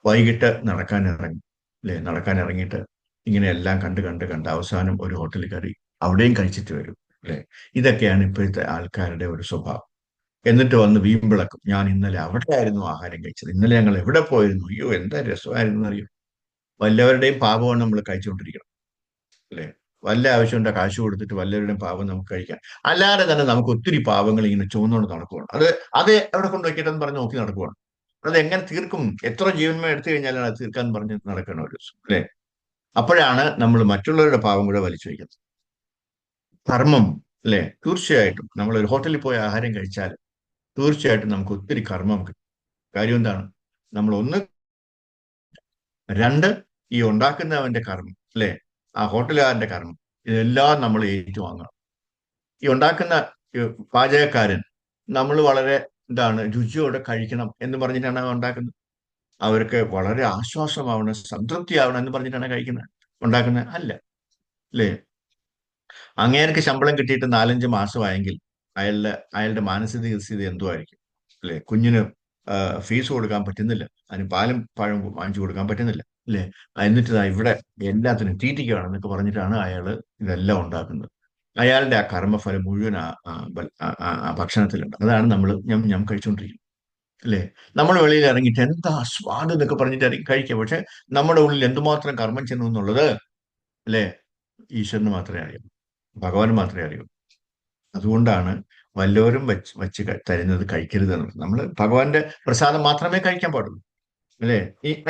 [SPEAKER 1] വൈകിട്ട് നടക്കാൻ ഇറങ്ങും, അല്ലെ? നടക്കാൻ ഇറങ്ങിയിട്ട് ഇങ്ങനെ എല്ലാം കണ്ട് കണ്ട് കണ്ട് അവസാനം ഒരു ഹോട്ടലിൽ കയറി അവിടെയും കഴിച്ചിട്ട് വരും, അല്ലെ? ഇതൊക്കെയാണ് ഇപ്പോഴത്തെ ആൾക്കാരുടെ ഒരു സ്വഭാവം. എന്നിട്ട് വന്ന് വീമ്പിളക്കും, ഞാൻ ഇന്നലെ അവിടെ ആയിരുന്നു ആഹാരം കഴിച്ചത്, ഇന്നലെ ഞങ്ങൾ എവിടെ പോയിരുന്നു, അയ്യോ എന്താ രസമായിരുന്നു അറിയും. വല്ലവരുടെയും പാപമാണ് നമ്മൾ കഴിച്ചുകൊണ്ടിരിക്കണം, അല്ലെ? വല്ല ആവശ്യമുണ്ട് കാശ് കൊടുത്തിട്ട് വല്ലവരുടെയും പാപം നമുക്ക് കഴിക്കാം. അല്ലാതെ തന്നെ നമുക്ക് ഒത്തിരി പാവങ്ങൾ ഇങ്ങനെ ചുമന്നുകൊണ്ട് നടക്കുവാണ്. അത് എവിടെ കൊണ്ടുവയ്ക്കട്ടെന്ന് പറഞ്ഞ് നോക്കി നടക്കുവാണ്. അത് എങ്ങനെ തീർക്കും? എത്ര ജീവന്മ എടുത്തു കഴിഞ്ഞാലാണ് അത് തീർക്കാൻ പറഞ്ഞ് നടക്കണം ഒരു ദിവസം, അല്ലെ? അപ്പോഴാണ് നമ്മൾ മറ്റുള്ളവരുടെ പാവം കൂടെ വലിച്ചു വയ്ക്കുന്നത്. കർമ്മം, അല്ലെ? തീർച്ചയായിട്ടും നമ്മൾ ഒരു ഹോട്ടലിൽ പോയി ആഹാരം കഴിച്ചാൽ തീർച്ചയായിട്ടും നമുക്ക് ഒത്തിരി കർമ്മം കിട്ടും. കാര്യം എന്താണ്? നമ്മൾ ഒന്ന്, രണ്ട്, ഈ ഉണ്ടാക്കുന്നവന്റെ കർമ്മം, അല്ലെ? ആ ഹോട്ടലുകാരന്റെ കർമ്മം, ഇതെല്ലാം നമ്മൾ ഏറ്റുവാങ്ങണം. ഈ ഉണ്ടാക്കുന്ന പാചകക്കാരൻ നമ്മൾ വളരെ എന്താണ് രുചിയോടെ കഴിക്കണം എന്ന് പറഞ്ഞിട്ടാണ് ഉണ്ടാക്കുന്നത്. അവർക്ക് വളരെ ആശ്വാസമാവണം, സംതൃപ്തിയാവണം എന്ന് പറഞ്ഞിട്ടാണ് കഴിക്കുന്നത്, ഉണ്ടാക്കുന്നത് അല്ല. അല്ലേ? അങ്ങേർക്ക് ശമ്പളം കിട്ടിയിട്ട് 4-5 മാസമായെങ്കിൽ അയാളുടെ മാനസിക സ്ഥിതി എന്തോ ആയിരിക്കും. അല്ലെ? കുഞ്ഞിന് ഫീസ് കൊടുക്കാൻ പറ്റുന്നില്ല, അതിന് പാലും പഴം വാങ്ങിച്ചു കൊടുക്കാൻ പറ്റുന്നില്ല. അല്ലെ? എന്നിട്ട് ദാ ഇവിടെ എല്ലാത്തിനും തീറ്റിക്കുകയാണ് എന്നൊക്കെ പറഞ്ഞിട്ടാണ് അയാൾ ഇതെല്ലാം ഉണ്ടാക്കുന്നത്. അയാളുടെ ആ കർമ്മഫലം മുഴുവൻ ആ ഭക്ഷണത്തിലുണ്ട്. അതാണ് നമ്മൾ ഞാൻ കഴിച്ചുകൊണ്ടിരിക്കുന്നത്. അല്ലേ? നമ്മൾ വെളിയിൽ ഇറങ്ങിയിട്ട് എന്താ സ്വാദ് എന്നൊക്കെ പറഞ്ഞിട്ട് ഇറങ്ങി കഴിക്കുക. പക്ഷെ നമ്മുടെ ഉള്ളിൽ എന്തുമാത്രം കർമ്മം ചെന്നു എന്നുള്ളത്, അല്ലേ, ഈശ്വരന് മാത്രമേ അറിയൂ, ഭഗവാന് മാത്രമേ അറിയൂ. അതുകൊണ്ടാണ് വല്ലവരും തരുന്നത് കഴിക്കരുത് എന്നുള്ളത്. നമ്മൾ ഭഗവാന്റെ പ്രസാദം മാത്രമേ കഴിക്കാൻ പാടുള്ളൂ. അല്ലേ?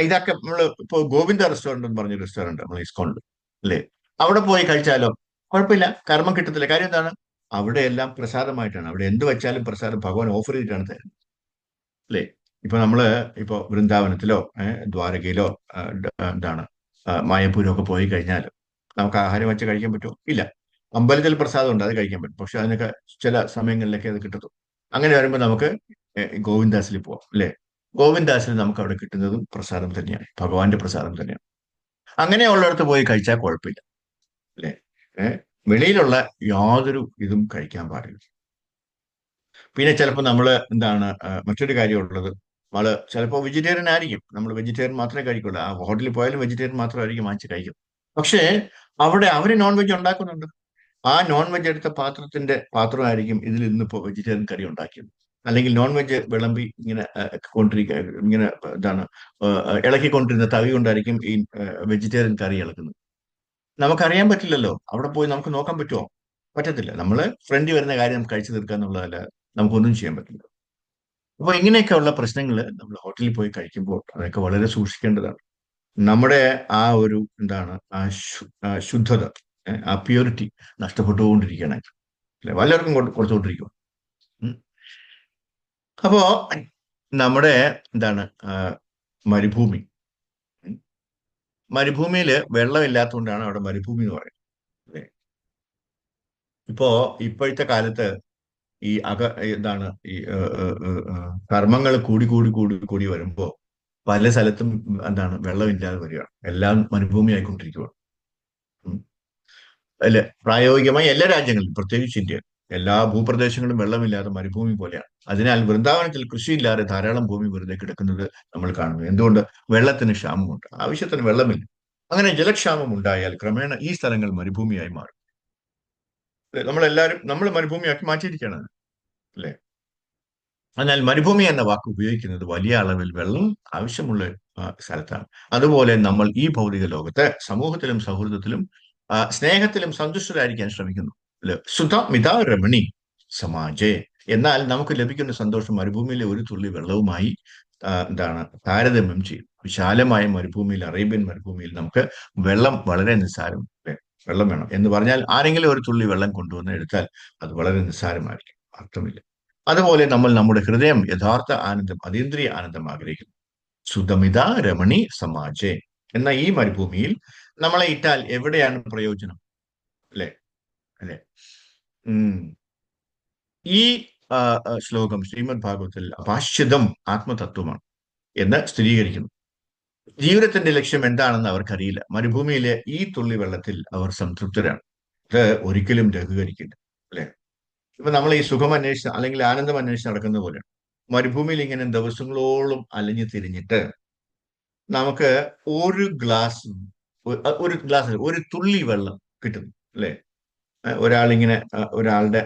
[SPEAKER 1] ഇതൊക്കെ നമ്മൾ ഇപ്പോൾ ഗോവിന്ദ റെസ്റ്റോറന്റ് എന്ന് പറഞ്ഞ റെസ്റ്റോറന്റ് നമ്മൾ ഇസ്കോണിൽ, അല്ലേ, അവിടെ പോയി കഴിച്ചാലോ കുഴപ്പമില്ല, കർമ്മം കിട്ടത്തില്ല. കാര്യം എന്താണ്? അവിടെ എല്ലാം പ്രസാദമായിട്ടാണ്. അവിടെ എന്ത് വെച്ചാലും പ്രസാദം ഭഗവാൻ ഓഫർ ചെയ്തിട്ടാണ് തരുന്നത്. അല്ലേ? ഇപ്പൊ നമ്മള് ഇപ്പൊ വൃന്ദാവനത്തിലോ ദ്വാരകയിലോ എന്താണ് മായപ്പൂരോ ഒക്കെ പോയി കഴിഞ്ഞാൽ നമുക്ക് ആഹാരം വെച്ച് കഴിക്കാൻ പറ്റുമോ? ഇല്ല. അമ്പലത്തിൽ പ്രസാദം ഉണ്ട്, അത് കഴിക്കാൻ പറ്റും. പക്ഷെ അതിനൊക്കെ ചില സമയങ്ങളിലൊക്കെ അത് കിട്ടത്തും. അങ്ങനെ വരുമ്പോൾ നമുക്ക് ഗോവിന്ദാസിൽ പോവാം. അല്ലേ? ഗോവിന്ദാസിൽ നമുക്ക് അവിടെ കിട്ടുന്നതും പ്രസാദം തന്നെയാണ്, ഭഗവാന്റെ പ്രസാദം തന്നെയാണ്. അങ്ങനെയുള്ളിടത്ത് പോയി കഴിച്ചാൽ കുഴപ്പമില്ല. അല്ലേ? വെളിയിലുള്ള യാതൊരു ഇതും കഴിക്കാൻ പാടില്ല. പിന്നെ ചിലപ്പോൾ നമ്മൾ എന്താണ് മറ്റൊരു കാര്യമുള്ളത്, നമ്മള് ചിലപ്പോൾ വെജിറ്റേറിയൻ ആയിരിക്കും, നമ്മൾ വെജിറ്റേറിയൻ മാത്രമേ കഴിക്കുള്ളൂ. ആ ഹോട്ടലിൽ പോയാലും വെജിറ്റേറിയൻ മാത്രമായിരിക്കും വാങ്ങിച്ച് കഴിക്കും. പക്ഷേ അവിടെ അവർ നോൺ വെജ് ഉണ്ടാക്കുന്നുണ്ട്. ആ നോൺ വെജ് എടുത്ത പാത്രമായിരിക്കും ഇതിൽ ഇന്നിപ്പോ വെജിറ്റേറിയൻ കറി ഉണ്ടാക്കിയത്. അല്ലെങ്കിൽ നോൺ വെജ് വിളമ്പി ഇങ്ങനെ കൊണ്ടിരിക്കുക, ഇങ്ങനെ എന്താണ് ഇളക്കിക്കൊണ്ടിരുന്ന തവി കൊണ്ടായിരിക്കും ഈ വെജിറ്റേറിയൻ കറി ഇളക്കുന്നത്. നമുക്കറിയാൻ പറ്റില്ലല്ലോ. അവിടെ പോയി നമുക്ക് നോക്കാൻ പറ്റുമോ? പറ്റത്തില്ല. നമ്മള് ഫ്രണ്ടിൽ വരുന്ന കാര്യം നമുക്ക് കഴിച്ചു തീർക്കുക എന്നുള്ളതല്ല, നമുക്കൊന്നും ചെയ്യാൻ പറ്റില്ല. അപ്പൊ ഇങ്ങനെയൊക്കെയുള്ള പ്രശ്നങ്ങൾ നമ്മൾ ഹോട്ടലിൽ പോയി കഴിക്കുമ്പോൾ അതൊക്കെ വളരെ സൂക്ഷിക്കേണ്ടതാണ്. നമ്മുടെ ആ ഒരു എന്താണ് ആ ശുദ്ധത, ആ പ്യൂരിറ്റി നഷ്ടപ്പെട്ടുകൊണ്ടിരിക്കുകയാണ്. അല്ലെ? വല്ലവർക്കും കൊടുത്തുകൊണ്ടിരിക്കും. അപ്പോ നമ്മുടെ എന്താണ് മരുഭൂമി, മരുഭൂമിയിൽ വെള്ളമില്ലാത്തതുകൊണ്ടാണ് അവിടെ മരുഭൂമി എന്ന് പറയുന്നത്. അല്ലേ? ഇപ്പോ ഇപ്പോഴത്തെ കാലത്ത് ഈ എന്താണ് ഈ കർമ്മങ്ങൾ കൂടി കൂടി കൂടി കൂടി വരുമ്പോ പല സ്ഥലത്തും എന്താണ് വെള്ളമില്ലാതെ വരികയാണ്. എല്ലാം മരുഭൂമി ആയിക്കൊണ്ടിരിക്കുകയാണ്. അല്ലെ? പ്രായോഗികമായി എല്ലാ രാജ്യങ്ങളിലും, പ്രത്യേകിച്ച് ഇന്ത്യ, എല്ലാ ഭൂപ്രദേശങ്ങളും വെള്ളമില്ലാതെ മരുഭൂമി പോലെയാണ്. അതിനാൽ വൃന്ദാവനത്തിൽ കൃഷിയില്ലാതെ ധാരാളം ഭൂമി വെറുതെ കിടക്കുന്നത് നമ്മൾ കാണുന്നു. എന്തുകൊണ്ട്? വെള്ളത്തിന് ക്ഷാമമുണ്ട്, ആവശ്യത്തിന് വെള്ളമില്ല. അങ്ങനെ ജലക്ഷാമം ഉണ്ടായാൽ ക്രമേണ ഈ സ്ഥലങ്ങൾ മരുഭൂമിയായി മാറും. നമ്മൾ മരുഭൂമിയാക്കി മാറ്റിയിരിക്കുകയാണ്. അല്ലെ? എന്നാൽ മരുഭൂമി എന്ന വാക്ക് ഉപയോഗിക്കുന്നത് വലിയ അളവിൽ വെള്ളം ആവശ്യമുള്ള സ്ഥലത്താണ്. അതുപോലെ നമ്മൾ ഈ ഭൗതിക ലോകത്ത് സമൂഹത്തിലും സൗഹൃദത്തിലും സ്നേഹത്തിലും സന്തുഷ്ടരായിരിക്കാൻ ശ്രമിക്കുന്നു. സുധ മിത രമണി സമാജേ. എന്നാൽ നമുക്ക് ലഭിക്കുന്ന സന്തോഷം മരുഭൂമിയിലെ ഒരു തുള്ളി വെള്ളവുമായി എന്താണ് താരതമ്യം ചെയ്യും. വിശാലമായ മരുഭൂമിയിൽ, അറേബ്യൻ മരുഭൂമിയിൽ നമുക്ക് വെള്ളം വളരെ നിസ്സാരം. വെള്ളം വേണം എന്ന് പറഞ്ഞാൽ ആരെങ്കിലും ഒരു തുള്ളി വെള്ളം കൊണ്ടുവന്ന് എടുത്താൽ അത് വളരെ നിസ്സാരമായിരിക്കും, അർത്ഥമില്ല. അതുപോലെ നമ്മൾ നമ്മുടെ ഹൃദയം യഥാർത്ഥ ആനന്ദം, അതീന്ദ്രിയ ആനന്ദം ആഗ്രഹിക്കുന്നു. സുധമിത രമണി സമാജേ എന്ന ഈ മരുഭൂമിയിൽ നമ്മളെ ഇട്ടാൽ എവിടെയാണ് പ്രയോജനം? അല്ലെ? അല്ലെ? ഈ ശ്ലോകം ശ്രീമദ് ഭാഗവതത്തിൽ അഭാഷ്യതം ആത്മതത്വമാണ് എന്ന് സ്ഥിരീകരിക്കുന്നു. ജീവിതത്തിന്റെ ലക്ഷ്യം എന്താണെന്ന് അവർക്കറിയില്ല. മരുഭൂമിയിലെ ഈ തുള്ളി വെള്ളത്തിൽ അവർ സംതൃപ്തരാണ്. ഇത് ഒരിക്കലും ലഘൂകരിക്കില്ല. അല്ലെ? ഇപ്പൊ നമ്മൾ ഈ സുഖം അന്വേഷിച്ച് അല്ലെങ്കിൽ ആനന്ദം അന്വേഷിച്ച് നടക്കുന്ന പോലെയാണ്. മരുഭൂമിയിൽ ഇങ്ങനെ ദിവസങ്ങളോളം അലഞ്ഞു തിരിഞ്ഞിട്ട് നമുക്ക് ഒരു തുള്ളി വെള്ളം കിട്ടുന്നു. അല്ലെ? ഒരാളിങ്ങനെ ഒരാളുടെ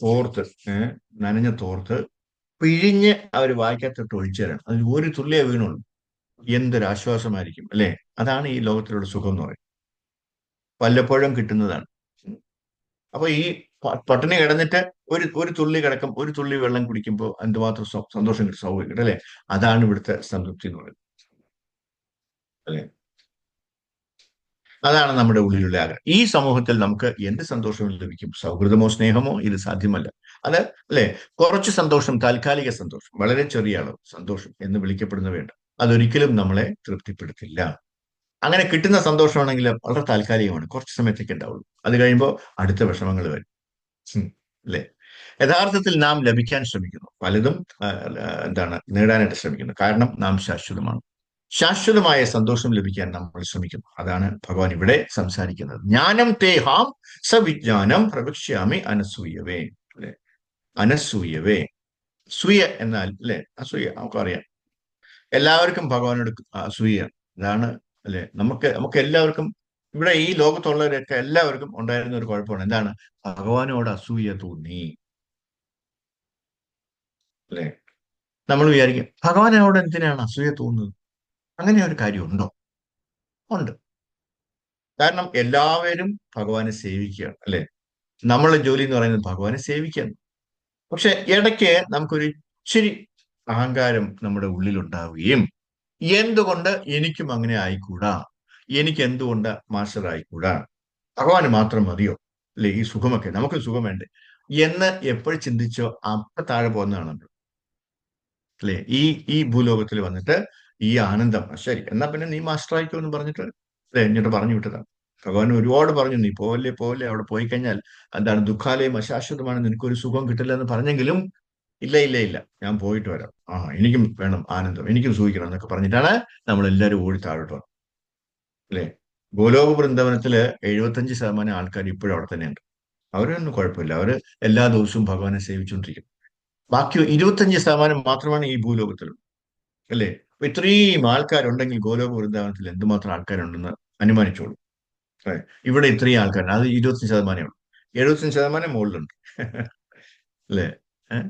[SPEAKER 1] തോർത്ത്, നനഞ്ഞ തോർത്ത് പിഴിഞ്ഞ് അവർ വായിക്കകത്തിട്ട് ഒഴിച്ചു തരണം. അതിൽ ഒരു തുള്ളിയേ വീണുള്ളൂ. എന്തൊരാശ്വാസമായിരിക്കും. അല്ലെ? അതാണ് ഈ ലോകത്തിലുള്ള സുഖം എന്ന് പറയുന്നത്. വല്ലപ്പോഴും കിട്ടുന്നതാണ്. അപ്പൊ ഈ പട്ടിണി കിടന്നിട്ട് ഒരു തുള്ളി കിടക്കും, ഒരു തുള്ളി വെള്ളം കുടിക്കുമ്പോൾ എന്തുമാത്രം സന്തോഷം കിട്ടും, സൗകര്യം കിട്ടും. അല്ലെ? അതാണ് ഇവിടുത്തെ സംതൃപ്തി എന്ന് പറയുന്നത്. അല്ലെ? അതാണ് നമ്മുടെ ഉള്ളിലുള്ള ആഗ്രഹം. ഈ സമൂഹത്തിൽ നമുക്ക് എന്ത് സന്തോഷവും ലഭിക്കും? സൗഹൃദമോ സ്നേഹമോ ഇത് സാധ്യമല്ല. അത് അല്ലെ, കുറച്ച് സന്തോഷം, താൽക്കാലിക സന്തോഷം, വളരെ ചെറിയ അളവ് സന്തോഷം എന്ന് വിളിക്കപ്പെടുന്നവയുണ്ട്. അതൊരിക്കലും നമ്മളെ തൃപ്തിപ്പെടുത്തില്ല. അങ്ങനെ കിട്ടുന്ന സന്തോഷമാണെങ്കിൽ വളരെ താൽക്കാലികമാണ്, കുറച്ച് സമയത്തേക്ക് ഉണ്ടാവുള്ളൂ. അത് കഴിയുമ്പോൾ അടുത്ത വിഷമങ്ങൾ വരും. ഉം. അല്ലേ? യഥാർത്ഥത്തിൽ നാം ലഭിക്കാൻ ശ്രമിക്കുന്നു പലതും. എന്താണ് നേടാനായിട്ട് ശ്രമിക്കുന്നു, കാരണം നാം ശാശ്വതമാണ്. ശാശ്വതമായ സന്തോഷം ലഭിക്കാൻ നമ്മൾ ശ്രമിക്കുന്നു. അതാണ് ഭഗവാൻ ഇവിടെ സംസാരിക്കുന്നത്. ജ്ഞാനം തേഹാം സവിജ്ഞാനം പ്രവക്ഷ്യാമി അനസൂയവേ. അല്ലെ? അനസൂയവേ. സൂയ എന്നാൽ അല്ലെ അസൂയ നമുക്കറിയാം. എല്ലാവർക്കും ഭഗവാനോട് അസൂയ. ഇതാണ് അല്ലെ? നമുക്ക് നമുക്ക് എല്ലാവർക്കും ഇവിടെ ഈ ലോകത്തുള്ളവരൊക്കെ എല്ലാവർക്കും ഉണ്ടായിരുന്ന ഒരു കുഴപ്പമാണ്. എന്താണ്? ഭഗവാനോട് അസൂയ തോന്നി. അല്ലെ? നമ്മൾ വിചാരിക്കും ഭഗവാനോട് എന്തിനാണ് അസൂയ തോന്നുന്നത്? അങ്ങനെ ഒരു കാര്യമുണ്ടോ? ഉണ്ട്. കാരണം എല്ലാവരും ഭഗവാനെ സേവിക്കുകയാണ്, അല്ലെ? നമ്മളുടെ ജോലി എന്ന് പറയുന്നത് ഭഗവാനെ സേവിക്കുകയാണ്. പക്ഷെ ഇടയ്ക്ക് നമുക്കൊരു ഇച്ചിരി അഹങ്കാരം നമ്മുടെ ഉള്ളിൽ ഉണ്ടാവുകയും, എന്തുകൊണ്ട് എനിക്കും അങ്ങനെ ആയിക്കൂടാ, എനിക്ക് എന്തുകൊണ്ട് മാസ്റ്റർ ആയിക്കൂടാ, ഭഗവാന് മാത്രം മതിയോ, അല്ലെ ഈ സുഖമൊക്കെ, നമുക്ക് സുഖം വേണ്ടേ എന്ന് എപ്പോഴും ചിന്തിച്ചോ അപ്പൊ താഴെ പോകുന്നതാണ് നമ്മൾ. അല്ലെ? ഈ ഭൂലോകത്തിൽ വന്നിട്ട് ഈ ആനന്ദം ശരി എന്നാ പിന്നെ നീ മാസ്റ്റർ ആയിക്കോ എന്ന് പറഞ്ഞിട്ട് അല്ലെ എന്നിട്ട് പറഞ്ഞു വിട്ടതാണ്. ഭഗവാൻ ഒരുപാട് പറഞ്ഞു, നീ പോവല്ലേ പോവല്ലേ, അവിടെ പോയി കഴിഞ്ഞാൽ എന്താണ് ദുഃഖാലയം അശാശ്വതമാണ്, നിനക്കൊരു സുഖം കിട്ടില്ല എന്ന് പറഞ്ഞെങ്കിലും ഇല്ല ഇല്ല ഇല്ല, ഞാൻ പോയിട്ട് വരാം, എനിക്കും വേണം ആനന്ദം, എനിക്കും സൂഹിക്കണം എന്നൊക്കെ പറഞ്ഞിട്ടാണ് നമ്മൾ എല്ലാവരും ഓടി താഴോട്ട് വന്നത്. അല്ലെ? ഗോലോക വൃന്ദവനത്തില് 75% ആൾക്കാർ ഇപ്പോഴും അവിടെ തന്നെയുണ്ട്. അവരൊന്നും കുഴപ്പമില്ല, അവര് എല്ലാ ദിവസവും ഭഗവാനെ സേവിച്ചുകൊണ്ടിരിക്കും. ബാക്കി 25% മാത്രമാണ് ഈ ഭൂലോകത്തിലുള്ളത്. അല്ലേ? അപ്പൊ ഇത്രയും ആൾക്കാരുണ്ടെങ്കിൽ ഗോലോക വൃന്ദാവനത്തിൽ എന്തുമാത്രം ആൾക്കാരുണ്ടെന്ന് അനുമാനിച്ചോളൂ. അല്ലേ? ഇവിടെ ഇത്രയും ആൾക്കാരുണ്ട്, അത് 25%. 75% മുകളിലുണ്ട്. അല്ലേ? ഏഹ്?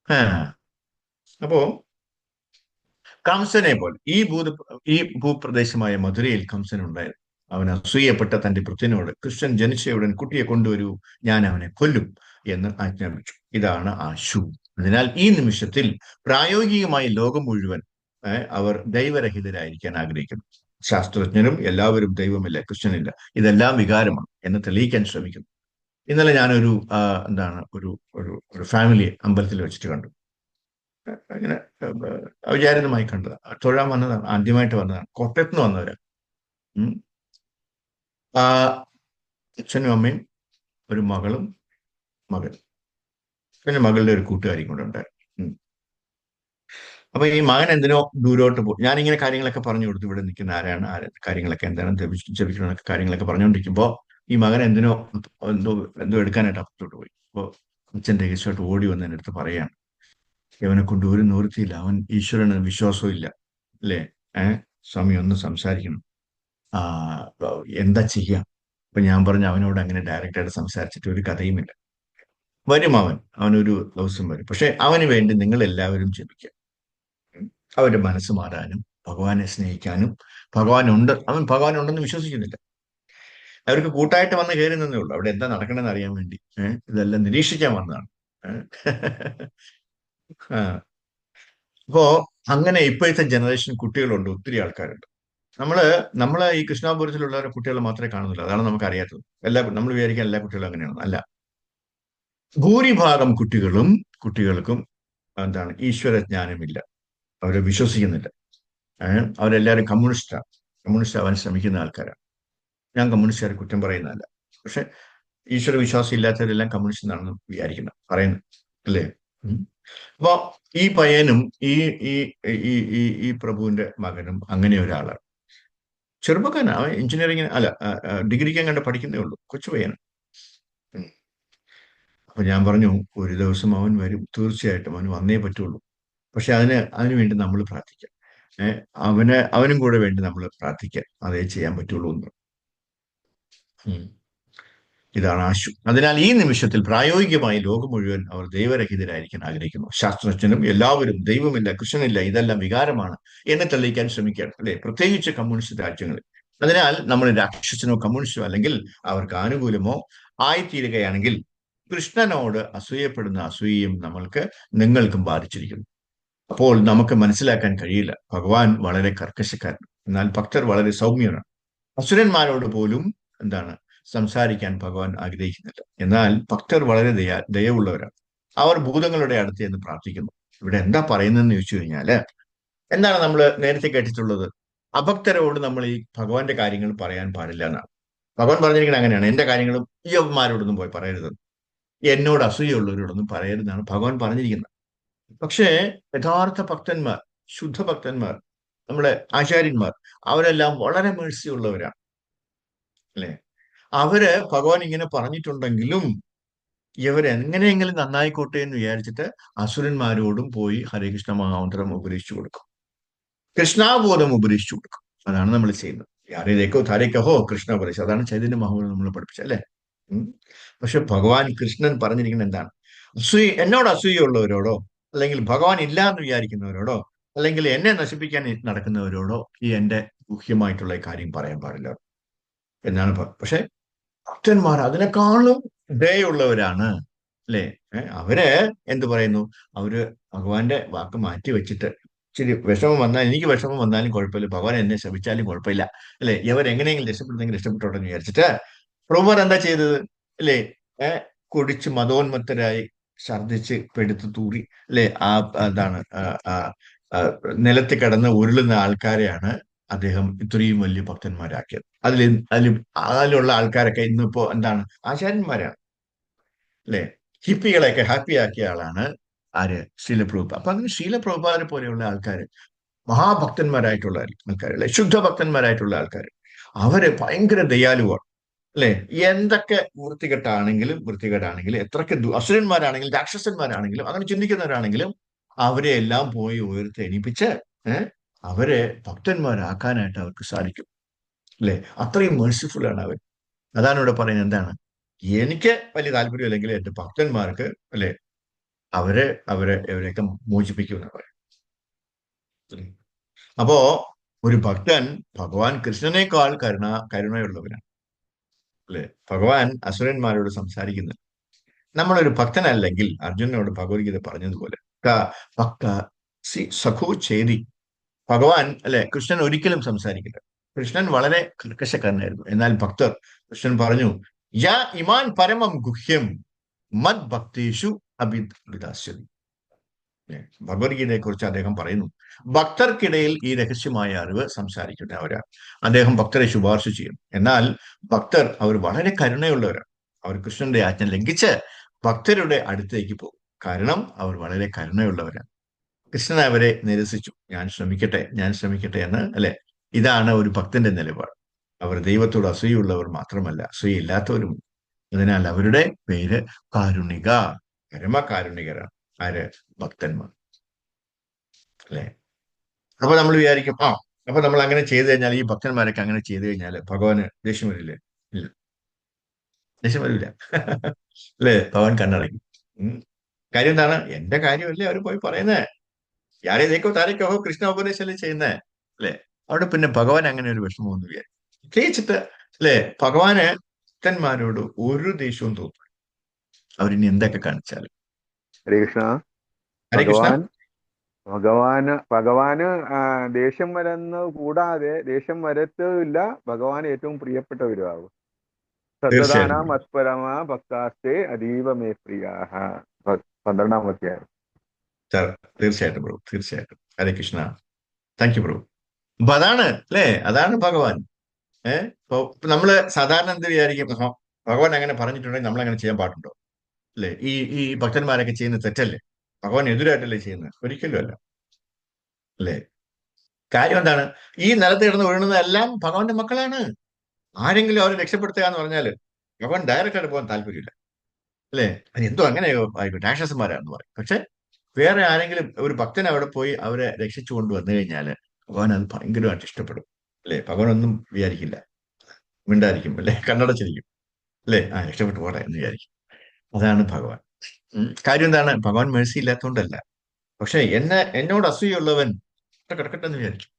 [SPEAKER 1] ആ. അപ്പോ കംസനെ പോലെ ഈ ഭൂപ്രദേശമായ മധുരയിൽ കംസൻ ഉണ്ടായിരുന്നു. അവൻ അസൂയപ്പെട്ട തന്റെ ഭൃത്യനോട്, കൃഷ്ണൻ ജനിച്ചയുടൻ കുട്ടിയെ കൊണ്ടുവരൂ, ഞാൻ അവനെ കൊല്ലും എന്ന് ആജ്ഞാപിച്ചു. ഇതാണ് ആശു. അതിനാൽ ഈ നിമിഷത്തിൽ പ്രായോഗികമായി ലോകം മുഴുവൻ അവർ ദൈവരഹിതരായിരിക്കാൻ ആഗ്രഹിക്കുന്നു. ശാസ്ത്രജ്ഞരും എല്ലാവരും ദൈവമില്ല, കൃഷ്ണനില്ല, ഇതെല്ലാം വികാരമാണ് എന്ന് തെളിയിക്കാൻ ശ്രമിക്കുന്നു. ഇന്നലെ ഞാനൊരു എന്താണ് ഒരു ഒരു ഒരു ഫാമിലി അമ്പലത്തിൽ വെച്ചിട്ട് കണ്ടു. ഇങ്ങനെ അവിചാരിതമായി കണ്ടതാണ്, തൊഴാൻ വന്നതാണ്, ആദ്യമായിട്ട് വന്നതാണ്, കോട്ടയത്ത് നിന്ന് വന്നവരാണ്. ഉം. ആ അച്ഛനും അമ്മയും ഒരു മകളും മകൻ, പിന്നെ മകളുടെ ഒരു കൂട്ടുകാരിയും കൂടെ ഉണ്ടായിരുന്നു. അപ്പൊ ഈ മകൻ എന്തിനോ ദൂരോട്ട് പോകും. ഞാനിങ്ങനെ കാര്യങ്ങളൊക്കെ പറഞ്ഞു കൊടുത്തു, ഇവിടെ നിൽക്കുന്ന ആരാണ്, കാര്യങ്ങളൊക്കെ എന്താണ് ജപിക്കണമെന്നൊക്കെ കാര്യങ്ങളൊക്കെ പറഞ്ഞുകൊണ്ടിരിക്കുമ്പോ ഈ മകൻ എന്തിനോ എന്തോ എന്തോ എടുക്കാനായിട്ട് അപ്പുറത്തോട്ട് പോയി. അപ്പോ അച്ഛൻ രഹസ്യമായിട്ട് ഓടി വന്ന് എൻ്റെ അടുത്ത് പറയാണ്, ഇവനെ കൊണ്ട് ഒരു നിവൃത്തിയില്ല, അവൻ ഈശ്വരന് വിശ്വാസവും ഇല്ല, അല്ലേ? സ്വാമി ഒന്ന് സംസാരിക്കണം, ആ എന്താ ചെയ്യാ? അപ്പൊ ഞാൻ പറഞ്ഞു അവനോട് അങ്ങനെ ഡയറക്റ്റായിട്ട് സംസാരിച്ചിട്ട് ഒരു കഥയുമില്ല. വരും അവനൊരു ദിവസം വരും, പക്ഷെ അവന് വേണ്ടി നിങ്ങൾ എല്ലാവരും ജപിക്കുക. അവരുടെ മനസ്സ് മാറാനും ഭഗവാനെ സ്നേഹിക്കാനും. ഭഗവാൻ ഉണ്ടെന്ന് വിശ്വസിക്കുന്നില്ല. അവർക്ക് കൂട്ടായിട്ട് വന്ന് കയറി നിന്നേ ഉള്ളൂ, അവിടെ എന്താ നടക്കണമെന്ന് അറിയാൻ വേണ്ടി. ഇതെല്ലാം നിരീക്ഷിക്കാൻ വന്നതാണ്. ആ അപ്പോ അങ്ങനെ ഇപ്പോഴത്തെ ജനറേഷൻ കുട്ടികളുണ്ട്, ഒത്തിരി ആൾക്കാരുണ്ട്. നമ്മള് നമ്മള് ഈ കൃഷ്ണാപുരത്തിലുള്ള കുട്ടികൾ മാത്രമേ കാണുന്നില്ല, അതാണ് നമുക്ക് അറിയാത്തത്. നമ്മൾ വിചാരിക്കാൻ എല്ലാ കുട്ടികളും അങ്ങനെയാണ്, അല്ല. ഭൂരിഭാഗം കുട്ടികൾക്കും എന്താണ് ഈശ്വരജ്ഞാനമില്ല, അവരെ വിശ്വസിക്കുന്നില്ല. അവരെല്ലാവരും കമ്മ്യൂണിസ്റ്റ് ആവാൻ ശ്രമിക്കുന്ന ആൾക്കാരാണ്. ഞാൻ കമ്മ്യൂണിസ്റ്റുകാരെ കുറ്റം പറയുന്നതല്ല, പക്ഷെ ഈശ്വര വിശ്വാസം ഇല്ലാത്തവരെല്ലാം കമ്മ്യൂണിസ്റ്റ് എന്നാണ് വിചാരിക്കുന്നത്, പറയുന്നത്, അല്ലേ? അപ്പൊ ഈ പയ്യനും ഈ ഈ ഈ ഈ ഈ പ്രഭുവിന്റെ മകനും അങ്ങനെ ഒരാളാണ്. ചെറുപ്പക്കാരൻ, അവൻ എഞ്ചിനീയറിംഗ് അല്ല, ഡിഗ്രിക്ക് അങ്ങോട്ട് പഠിക്കുന്നേ ഉള്ളൂ, കൊച്ചു പയ്യന്. അപ്പൊ ഞാൻ പറഞ്ഞു, ഒരു ദിവസം അവൻ വരും, തീർച്ചയായിട്ടും അവന് വന്നേ പറ്റുള്ളൂ. പക്ഷെ അതിനു വേണ്ടി നമ്മൾ പ്രാർത്ഥിക്കാം. ഏഹ് അവനും കൂടെ വേണ്ടി നമ്മൾ പ്രാർത്ഥിക്കാം, അതേ ചെയ്യാൻ പറ്റുള്ളൂ എന്ന്. ഉം. ഇതാണ് ആശു. അതിനാൽ ഈ നിമിഷത്തിൽ പ്രായോഗികമായി ലോകം മുഴുവൻ അവർ ദൈവരഹിതരായിരിക്കാൻ ആഗ്രഹിക്കുന്നു. ശാസ്ത്രജ്ഞനും എല്ലാവരും ദൈവമില്ല, കൃഷ്ണനില്ല, ഇതെല്ലാം വികാരമാണ് എന്ന് തെളിയിക്കാൻ ശ്രമിക്കുകയാണ്, അല്ലെ? പ്രത്യേകിച്ച് കമ്മ്യൂണിസ്റ്റ് രാജ്യങ്ങളിൽ. അതിനാൽ നമ്മൾ രാക്ഷസനോ കമ്മ്യൂണിസ്റ്റോ അല്ലെങ്കിൽ അവർക്ക് ആനുകൂല്യമോ ആയിത്തീരുകയാണെങ്കിൽ കൃഷ്ണനോട് അസൂയപ്പെടുന്ന അസൂയയും നിങ്ങൾക്കും ബാധിച്ചിരിക്കുന്നു. അപ്പോൾ നമുക്ക് മനസ്സിലാക്കാൻ കഴിയില്ല, ഭഗവാൻ വളരെ കർക്കശക്കാരൻ, എന്നാൽ ഭക്തർ വളരെ സൗമ്യരാണ്. അസുരന്മാരോട് പോലും എന്താണ് സംസാരിക്കാൻ ഭഗവാൻ ആഗ്രഹിക്കുന്നില്ല, എന്നാൽ ഭക്തർ വളരെ ദയവുള്ളവരാണ്. അവർ ഭൂതങ്ങളുടെ അടുത്ത് എന്ന് പ്രാർത്ഥിക്കുന്നു. ഇവിടെ എന്താ പറയുന്നതെന്ന് ചോദിച്ചു കഴിഞ്ഞാല്, എന്താണ് നമ്മൾ നേരത്തെ കേട്ടിട്ടുള്ളത്? അഭക്തരോട് നമ്മൾ ഈ ഭഗവാന്റെ കാര്യങ്ങൾ പറയാൻ പാടില്ല എന്നാണ്. ഭഗവാൻ പറഞ്ഞിരിക്കുന്നത് അങ്ങനെയാണ്, എന്റെ കാര്യങ്ങളും ഈ യവന്മാരോടൊന്നും പോയി പറയരുത്, എന്നോട് അസൂയുള്ളവരോടൊന്നും പറയരുതെന്നാണ് ഭഗവാൻ പറഞ്ഞിരിക്കുന്നത്. പക്ഷേ യഥാർത്ഥ ഭക്തന്മാർ, ശുദ്ധ ഭക്തന്മാർ, നമ്മുടെ ആചാര്യന്മാർ, അവരെല്ലാം വളരെ മേഴ്സി ഉള്ളവരാണ്, അല്ലെ? അവര് ഭഗവാൻ ഇങ്ങനെ പറഞ്ഞിട്ടുണ്ടെങ്കിലും ഇവരെങ്ങനെയെങ്കിലും നന്നായിക്കോട്ടെ എന്ന് വിചാരിച്ചിട്ട് അസുരന്മാരോടും പോയി ഹരേകൃഷ്ണ മഹാമന്ത്രം ഉപദേശിച്ചു കൊടുക്കും, കൃഷ്ണാബോധം ഉപദേശിച്ചു കൊടുക്കും. അതാണ് നമ്മൾ ചെയ്യുന്നത്. യാരേക്കോ ധാരേക്കഹോ കൃഷ്ണ ഉപദേശം, അതാണ് ചൈതന്യ മഹാപ്രഭു നമ്മൾ പഠിപ്പിച്ചത്, അല്ലെ? ഉം. പക്ഷെ ഭഗവാൻ കൃഷ്ണൻ പറഞ്ഞിരിക്കുന്നത് എന്താണ്? എന്നോട് അസൂയുള്ളവരോടോ, അല്ലെങ്കിൽ ഭഗവാൻ ഇല്ല എന്ന് വിചാരിക്കുന്നവരോടോ, അല്ലെങ്കിൽ എന്നെ നശിപ്പിക്കാൻ നടക്കുന്നവരോടോ ഈ എന്റെ മുഖ്യമായിട്ടുള്ള ഈ കാര്യം പറയാൻ പാടില്ല എന്നാണ്. പക്ഷെ ഭക്തന്മാർ അതിനേക്കാളും ദയുള്ളവരാണ്, അല്ലെ? അവര് എന്ത് പറയുന്നു? അവര് ഭഗവാന്റെ വാക്ക് മാറ്റി വെച്ചിട്ട്, ശരി വിഷമം വന്നാൽ, എനിക്ക് വിഷമം വന്നാലും കുഴപ്പമില്ല, ഭഗവാൻ എന്നെ ശപിച്ചാലും കുഴപ്പമില്ല, അല്ലെ? ഇവരെങ്ങനെയെങ്കിലും രക്ഷപ്പെടുന്നെങ്കിൽ രക്ഷപ്പെട്ടോട്ടെ എന്ന് വിചാരിച്ചിട്ട് പ്രഭുമാർ എന്താ ചെയ്തത്? അല്ലെ? കുടിച്ച് മതോന്മത്തരായി ഛർദ്ദിച്ച് പെടുത്ത് തൂറി, അല്ലെ? എന്താണ് ആ, നിലത്ത് കിടന്ന് ഉരുളുന്ന ആൾക്കാരെയാണ് അദ്ദേഹം ഇത്രയും വലിയ ഭക്തന്മാരാക്കിയത്. അതിലുള്ള ആൾക്കാരൊക്കെ ഇന്നിപ്പോ എന്താണ്? ആചാര്യന്മാരാണ്, അല്ലെ? ഹിപ്പികളെയൊക്കെ ഹാപ്പി ആക്കിയ ആളാണ് ആര്? ശീലപ്രഭുപ. അപ്പൊ അങ്ങനെ ശീലപ്രഭുപാരെ പോലെയുള്ള ആൾക്കാർ, മഹാഭക്തന്മാരായിട്ടുള്ള ആൾക്കാർ, അല്ലെ? ശുദ്ധഭക്തന്മാരായിട്ടുള്ള ആൾക്കാർ, അവര് ഭയങ്കര ദയാലുവാണ്, അല്ലെ? എന്തൊക്കെ വൃത്തികെട്ടാണെങ്കിലും എത്രയൊക്കെ അസുരന്മാരാണെങ്കിലും രാക്ഷസന്മാരാണെങ്കിലും അങ്ങനെ ചിന്തിക്കുന്നവരാണെങ്കിലും അവരെ എല്ലാം പോയി ഉയർത്തി എണീപ്പിച്ച് അവരെ ഭക്തന്മാരാക്കാനായിട്ട് അവർക്ക് സാധിക്കും, അല്ലെ? അത്രയും മേഴ്സിഫുൾ ആണ് അവർ. അതാണ് ഇവിടെ പറയുന്നത്. എന്താണ്? എനിക്ക് വലിയ താല്പര്യമില്ലെങ്കിൽ എന്റെ ഭക്തന്മാർക്ക്, അല്ലെ, അവരെയൊക്കെ മോചിപ്പിക്കുമെന്ന് പറയും. അപ്പോ ഒരു ഭക്തൻ ഭഗവാൻ കൃഷ്ണനേക്കാൾ കരുണയുള്ളവനാണ്, അല്ലെ? ഭഗവാൻ അസുരന്മാരോട് സംസാരിക്കുന്നത്. നമ്മളൊരു ഭക്തനല്ലെങ്കിൽ അർജുനനോട് ഭഗവത്ഗീത പറഞ്ഞതുപോലെ ഭക്ത സഖു ചേരി, ഭഗവാൻ, അല്ലെ, കൃഷ്ണൻ ഒരിക്കലും സംസാരിക്കില്ല. കൃഷ്ണൻ വളരെ കർക്കശക്കാരനായിരുന്നു. എന്നാൽ ഭക്തർ, കൃഷ്ണൻ പറഞ്ഞു, യാ ഇമാൻ പരമം ഗുഹ്യം മത് ഭക്തേഷു അഭിദാസ്യതി. ഭഗവത്ഗീതയെ കുറിച്ച് അദ്ദേഹം പറയുന്നു, ഭക്തർക്കിടയിൽ ഈ രഹസ്യമായ അറിവ് സംസാരിക്കുന്നവരാണ്. അദ്ദേഹം ഭക്തരെ ശുപാർശ ചെയ്യും. എന്നാൽ ഭക്തർ അവർ വളരെ കരുണയുള്ളവരാണ്. അവർ കൃഷ്ണന്റെ ആജ്ഞ ലംഘിച്ച് ഭക്തരുടെ അടുത്തേക്ക് പോകും. കാരണം അവർ വളരെ കരുണയുള്ളവരാണ്. കൃഷ്ണൻ അവരെ നിരസിച്ചു. ഞാൻ ശ്രമിക്കട്ടെ എന്ന്, അല്ലെ? ഇതാണ് ഒരു ഭക്തന്റെ നിലപാട്. അവർ ദൈവത്തോട് അസൂയുള്ളവർ മാത്രമല്ല, അസൂയില്ലാത്തവരും. അതിനാൽ അവരുടെ പേര് കാരുണിക, പരമകാരുണികരാണ്. ആര്? ഭക്തന്മാർ, അല്ലെ? അപ്പൊ നമ്മൾ വിചാരിക്കും, അപ്പൊ നമ്മൾ അങ്ങനെ ചെയ്തു കഴിഞ്ഞാൽ, ഈ ഭക്തന്മാരൊക്കെ അങ്ങനെ ചെയ്തു കഴിഞ്ഞാൽ ഭഗവാന് ദേഷ്യം വരില്ലേ? ഇല്ല, ദേഷ്യം വരില്ല. അല്ലെ? ഭഗവാൻ കണ്ണടയ്ക്കും. കാര്യം എന്താണ്? എന്റെ കാര്യമല്ലേ അവർ പോയി പറയുന്നേ. യാരേക്കോ താരേക്കോ കൃഷ്ണ ഉപദേശമല്ലേ ചെയ്യുന്നേ, അല്ലെ? അവിടെ പിന്നെ ഭഗവാൻ അങ്ങനെ ഒരു വിഷമമൊന്നും വിചാരിച്ചിട്ട്, അല്ലെ? ഭഗവാന് ഭക്തന്മാരോട് ഒരു ദേഷ്യവും തോന്നും, അവരിനി എന്തൊക്കെ കാണിച്ചാലും.
[SPEAKER 2] ഹരേ കൃഷ്ണ.
[SPEAKER 1] ഹരേ കൃഷ്ണ.
[SPEAKER 2] ഭഗവാൻ ഭഗവാന് ദേഷ്യം വരുന്നത് കൂടാതെ ദേഷ്യം വരത്തില്ല. ഭഗവാൻ ഏറ്റവും പ്രിയപ്പെട്ടവരുമാകും. ശ്രദ്ധദാന
[SPEAKER 1] തീർച്ചയായിട്ടും
[SPEAKER 2] മത്പരമ ഭക്താസ്തേ അതീവ മേ പ്രിയാഹ. 12-ാം അധ്യായം.
[SPEAKER 1] തീർച്ചയായിട്ടും പ്രഭു, തീർച്ചയായിട്ടും. ഹരേ കൃഷ്ണ. താങ്ക് യു പ്രഭു. അപ്പൊ അതാണ്, അല്ലെ? അതാണ് ഭഗവാൻ. ഇപ്പൊ നമ്മള് സാധാരണ എന്ത് വിചാരിക്കും? ഭഗവാൻ അങ്ങനെ പറഞ്ഞിട്ടുണ്ടെങ്കിൽ നമ്മൾ അങ്ങനെ ചെയ്യാൻ പാടുണ്ടോ? അല്ലെ? ഈ ഭക്തന്മാരൊക്കെ ചെയ്യുന്ന തെറ്റല്ലേ? ഭഗവാൻ എതിരായിട്ടല്ലേ ചെയ്യുന്നത്? ഒരിക്കലും അല്ല, അല്ലെ? കാര്യം എന്താണ്? ഈ നിലത്ത് കിടന്ന് വീഴുന്നതെല്ലാം ഭഗവാന്റെ മക്കളാണ്. ആരെങ്കിലും അവരെ രക്ഷപ്പെടുത്തുക എന്ന് പറഞ്ഞാൽ ഭഗവാൻ ഡയറക്റ്റ് ആയിട്ട് പോകാൻ താല്പര്യമില്ല, അല്ലെ? അത് എന്തോ അങ്ങനെ രാക്ഷസന്മാരാണെന്ന് പറയും. പക്ഷെ വേറെ ആരെങ്കിലും, ഒരു ഭക്തൻ അവിടെ പോയി അവരെ രക്ഷിച്ചു കൊണ്ടുവന്നു കഴിഞ്ഞാൽ ഭഗവാൻ അത് ഭയങ്കരമായിട്ട് ഇഷ്ടപ്പെടും, അല്ലെ? ഭഗവാൻ ഒന്നും വിചാരിക്കില്ല, മിണ്ടായിരിക്കും, അല്ലെ? കണ്ണടച്ചിരിക്കും, അല്ലെ? രക്ഷപ്പെട്ടു പോട്ടെ എന്ന് വിചാരിക്കും. അതാണ് ഭഗവാൻ. കാര്യം എന്താണ്? ഭഗവാൻ മേഴ്സി ഇല്ലാത്തതുകൊണ്ടല്ല. പക്ഷെ എന്നോട് അസൂയുള്ളവൻ കിടക്കട്ടെ എന്ന് വിചാരിക്കും.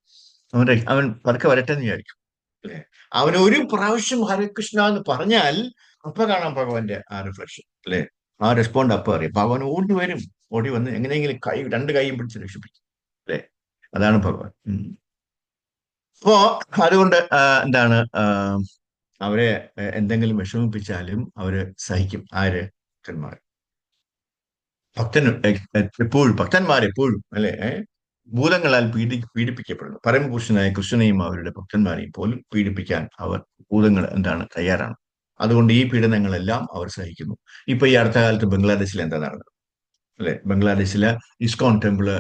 [SPEAKER 1] അവൻ പതുക്കെ വരട്ടെ എന്ന് വിചാരിക്കും, അല്ലെ? അവൻ ഒരു പ്രാവശ്യം ഹരകൃഷ്ണ എന്ന് പറഞ്ഞാൽ അപ്പൊ കാണാം ഭഗവാന്റെ ആ റിഫ്ലക്ഷൻ, അല്ലെ? ആ റെസ്പോണ്ട് അപ്പൊ അറിയാം. ഭഗവാൻ ഓടി വരും, ഓടി വന്ന് എങ്ങനെയെങ്കിലും രണ്ട് കൈയും പിടിച്ച് രക്ഷിപ്പിക്കും, അല്ലെ? അതാണ് ഭഗവാൻ. അപ്പോ അതുകൊണ്ട് എന്താണ്, അവരെ എന്തെങ്കിലും വിഷമിപ്പിച്ചാലും അവര് സഹിക്കും. ആര്? ഭക്തന്മാർ. ഭക്തന്മാരെപ്പോഴും, അല്ലെ? ഭൂതങ്ങളാൽ പീഡിപ്പിക്കപ്പെടുന്നു. പരമപുരുഷനായ കൃഷ്ണനെയും അവരുടെ ഭക്തന്മാരെയും പോലും പീഡിപ്പിക്കാൻ അവർ ഭൂതങ്ങൾ തയ്യാറാണ്. അതുകൊണ്ട് ഈ പീഡനങ്ങളെല്ലാം അവർ സഹിക്കുന്നു. ഇപ്പൊ ഈ അടുത്ത കാലത്ത് ബംഗ്ലാദേശിൽ എന്താ നടന്നത് അല്ലെ? ബംഗ്ലാദേശിലെ ഇസ്കോൺ ടെമ്പിള്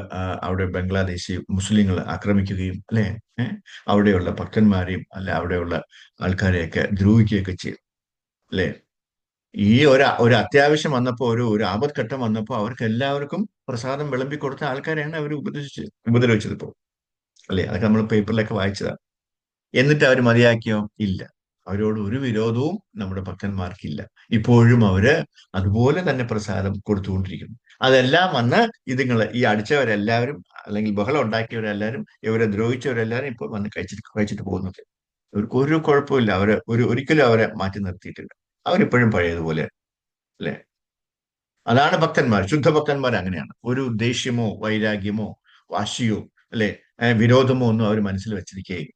[SPEAKER 1] അവിടെ ബംഗ്ലാദേശി മുസ്ലിങ്ങൾ ആക്രമിക്കുകയും അല്ലെ, അവിടെയുള്ള ഭക്തന്മാരെയും അല്ലെ അവിടെയുള്ള ആൾക്കാരെയൊക്കെ ദ്രോഹിക്കുകയൊക്കെ ചെയ്തു അല്ലെ. ഈ ഒരു അത്യാവശ്യം വന്നപ്പോ ഒരു ആപത്ഘട്ടം വന്നപ്പോ അവർക്ക് എല്ലാവർക്കും പ്രസാദം വിളമ്പി കൊടുത്ത ആൾക്കാരെയാണ് അവർ ഉപദ്രവിച്ചത് ഇപ്പോ അല്ലെ. അതൊക്കെ നമ്മൾ പേപ്പറിലൊക്കെ വായിച്ചതാണ്. എന്നിട്ട് അവർ മതിയാക്കിയോ? ഇല്ല. അവരോട് ഒരു വിരോധവും നമ്മുടെ ഭക്തന്മാർക്കില്ല. ഇപ്പോഴും അവര് അതുപോലെ തന്നെ പ്രസാദം കൊടുത്തുകൊണ്ടിരിക്കുന്നു. അതെല്ലാം വന്ന് ഈ അടിച്ചവരെല്ലാവരും അല്ലെങ്കിൽ ബഹളം ഉണ്ടാക്കിയവരെല്ലാവരും ഇവരെ ദ്രോഹിച്ചവരെല്ലാവരും ഇപ്പോൾ വന്ന് കഴിച്ചിട്ട് പോകുന്നുണ്ട്. അവർക്ക് ഒരു കുഴപ്പമില്ല. ഒരിക്കലും അവരെ മാറ്റി നിർത്തിയിട്ടില്ല. അവരിപ്പോഴും പഴയതുപോലെ അല്ലെ. അതാണ് ഭക്തന്മാർ. ശുദ്ധഭക്തന്മാർ അങ്ങനെയാണ്. ഒരു ദേഷ്യമോ വൈരാഗ്യമോ വാശിയോ അല്ലെ വിരോധമോ ഒന്നും അവർ മനസ്സിൽ വെച്ചിരിക്കുകയില്ല.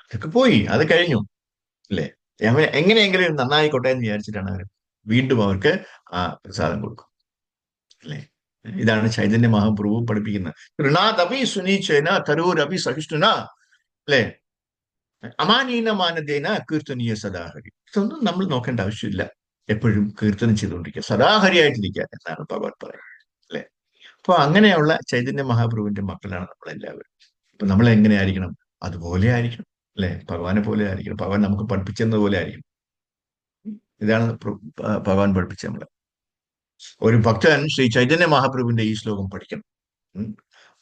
[SPEAKER 1] അതൊക്കെ പോയി, അത് കഴിഞ്ഞു അല്ലെ. എങ്ങനെയെങ്കിലും നന്നായിക്കോട്ടെ എന്ന് വിചാരിച്ചിട്ടാണ് അവർ വീണ്ടും അവർക്ക് ആ പ്രസാദം കൊടുക്കും അല്ലെ. ഇതാണ് ചൈതന്യ മഹാപ്രഭു പഠിപ്പിക്കുന്നത്. ഋണാദപി സുനീചേന തരൂരപി സഹിഷ്ണുന അല്ലെ അമാനീന മാനദേന കീർത്തനീയ സദാഹരി. ഇതൊന്നും നമ്മൾ നോക്കേണ്ട ആവശ്യമില്ല. എപ്പോഴും കീർത്തനം ചെയ്തുകൊണ്ടിരിക്കുക, സദാഹരിയായിട്ടിരിക്കുക എന്നാണ് ഭഗവാൻ പറയുന്നത് അല്ലെ. അപ്പൊ അങ്ങനെയുള്ള ചൈതന്യ മഹാപ്രഭുവിന്റെ മക്കളാണ് നമ്മളെല്ലാവരും. അപ്പൊ നമ്മൾ എങ്ങനെ ആയിരിക്കണം? അതുപോലെ ആയിരിക്കണം അല്ലെ. ഭഗവാനെ പോലെ ആയിരിക്കണം. ഭഗവാൻ നമുക്ക് പഠിപ്പിച്ചെന്നത് പോലെ ആയിരിക്കണം. ഇതാണ് ഭഗവാൻ പഠിപ്പിച്ച നമ്മളെ. ഒരു ഭക്തൻ ശ്രീ ചൈതന്യ മഹാപ്രഭുവിന്റെ ഈ ശ്ലോകം പഠിക്കണം.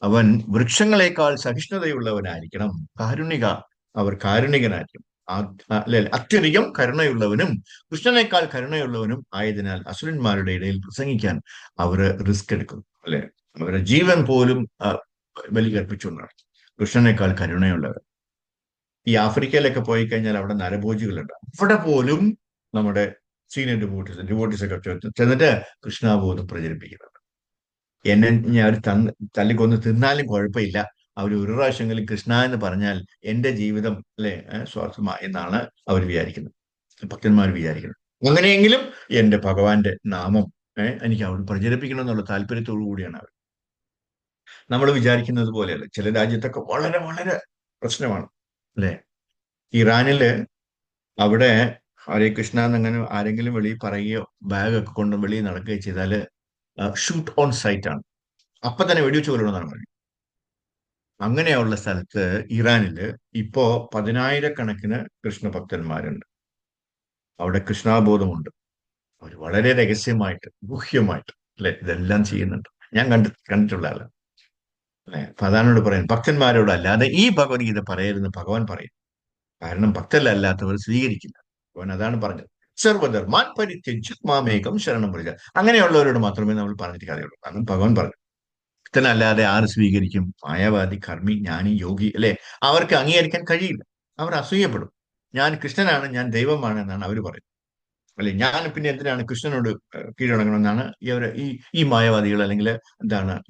[SPEAKER 1] അവൻ വൃക്ഷങ്ങളെക്കാൾ സഹിഷ്ണുതയുള്ളവനായിരിക്കണം. അവർ കാരുണികനായിരിക്കും. അല്ലെ, അത്യധികം കരുണയുള്ളവനും കൃഷ്ണനേക്കാൾ കരുണയുള്ളവനും ആയതിനാൽ അസുരന്മാരുടെ ഇടയിൽ പ്രസംഗിക്കാൻ അവർ റിസ്ക് എടുക്കുന്നു അല്ലെ. അവരുടെ ജീവൻ പോലും ബലി കർപ്പിച്ചുകൊണ്ടാണ്. കൃഷ്ണനേക്കാൾ കരുണയുള്ളവർ. ഈ ആഫ്രിക്കയിലൊക്കെ പോയി കഴിഞ്ഞാൽ അവിടെ നരഭോജികളുണ്ട്. അവിടെ പോലും നമ്മുടെ സീനിയർ ഡിവോട്ടീസ് ഒക്കെ ചെന്നിട്ട് കൃഷ്ണാബോധം പ്രചരിപ്പിക്കുന്നുണ്ട്. എന്നെ ഞാൻ തല്ലിക്കൊന്ന് തിന്നാലും കുഴപ്പമില്ല, അവർ ഒരു പ്രാവശ്യമെങ്കിലും കൃഷ്ണ എന്ന് പറഞ്ഞാൽ എന്റെ ജീവിതം അല്ലെ സ്വാർത്ഥമായി എന്നാണ് അവർ വിചാരിക്കുന്നത്, ഭക്തന്മാർ വിചാരിക്കുന്നത്. അങ്ങനെയെങ്കിലും എന്റെ ഭഗവാന്റെ നാമം എനിക്ക് അവിടെ പ്രചരിപ്പിക്കണം എന്നുള്ള താല്പര്യത്തോടു കൂടിയാണ് അവർ. നമ്മൾ വിചാരിക്കുന്നത് പോലെയല്ല. ചില രാജ്യത്തൊക്കെ വളരെ വളരെ പ്രശ്നമാണ് അല്ലെ. ഇറാനില് അവിടെ ഹരേ കൃഷ്ണ എന്നങ്ങനെ ആരെങ്കിലും വെളിയിൽ പറയുകയോ ബാഗൊക്കെ കൊണ്ട് വെളിയിൽ നടക്കുകയോ ചെയ്താല് ഷൂട്ട് ഓൺ സൈറ്റ് ആണ്. അപ്പൊ തന്നെ വെടിവെച്ച് കൊല്ലണമെന്നാണ് പറയുന്നത്. അങ്ങനെയുള്ള സ്ഥലത്ത് ഇറാനില് ഇപ്പോ 10,000-കണക്കിന് കൃഷ്ണഭക്തന്മാരുണ്ട്. അവിടെ കൃഷ്ണാബോധമുണ്ട്. അവർ വളരെ രഹസ്യമായിട്ട് ഗുഹ്യമായിട്ട് അല്ലെ ഇതെല്ലാം ചെയ്യുന്നുണ്ട്. ഞാൻ കണ്ടിട്ടുള്ള ആളാണ് അല്ലെ. അപ്പൊ അതാണോട് പറയാൻ ഭക്തന്മാരോട് അല്ലാതെ ഈ ഭഗവത്ഗീത പറയരുതെന്ന് ഭഗവാൻ പറയും. കാരണം ഭക്തരല്ലാത്തവർ സ്വീകരിക്കില്ല. ഭഗവാൻ അതാണ് പറഞ്ഞത്. സർവധർമാൻ പരിത്യജ്യ മാമേകം ശരണം വ്രജ. അങ്ങനെയുള്ളവരോട് മാത്രമേ നമ്മൾ പറഞ്ഞിട്ട് കാര്യമുള്ളൂ. കാരണം ഭഗവാൻ പറഞ്ഞു ഭക്തനല്ലാതെ ആര് സ്വീകരിക്കും? മായാവാദി, കർമ്മി, ജ്ഞാനി, യോഗി അല്ലെ, അവർക്ക് അംഗീകരിക്കാൻ കഴിയില്ല. അവർ അസൂയപ്പെടും. ഞാൻ കൃഷ്ണനാണ്, ഞാൻ ദൈവമാണ് എന്നാണ് അവർ പറയുന്നത് അല്ലെ. ഞാൻ പിന്നെ എന്തിനാണ് കൃഷ്ണനോട് കീഴടങ്ങണമെന്നാണ് ഈ മായാവാദികൾ അല്ലെങ്കിൽ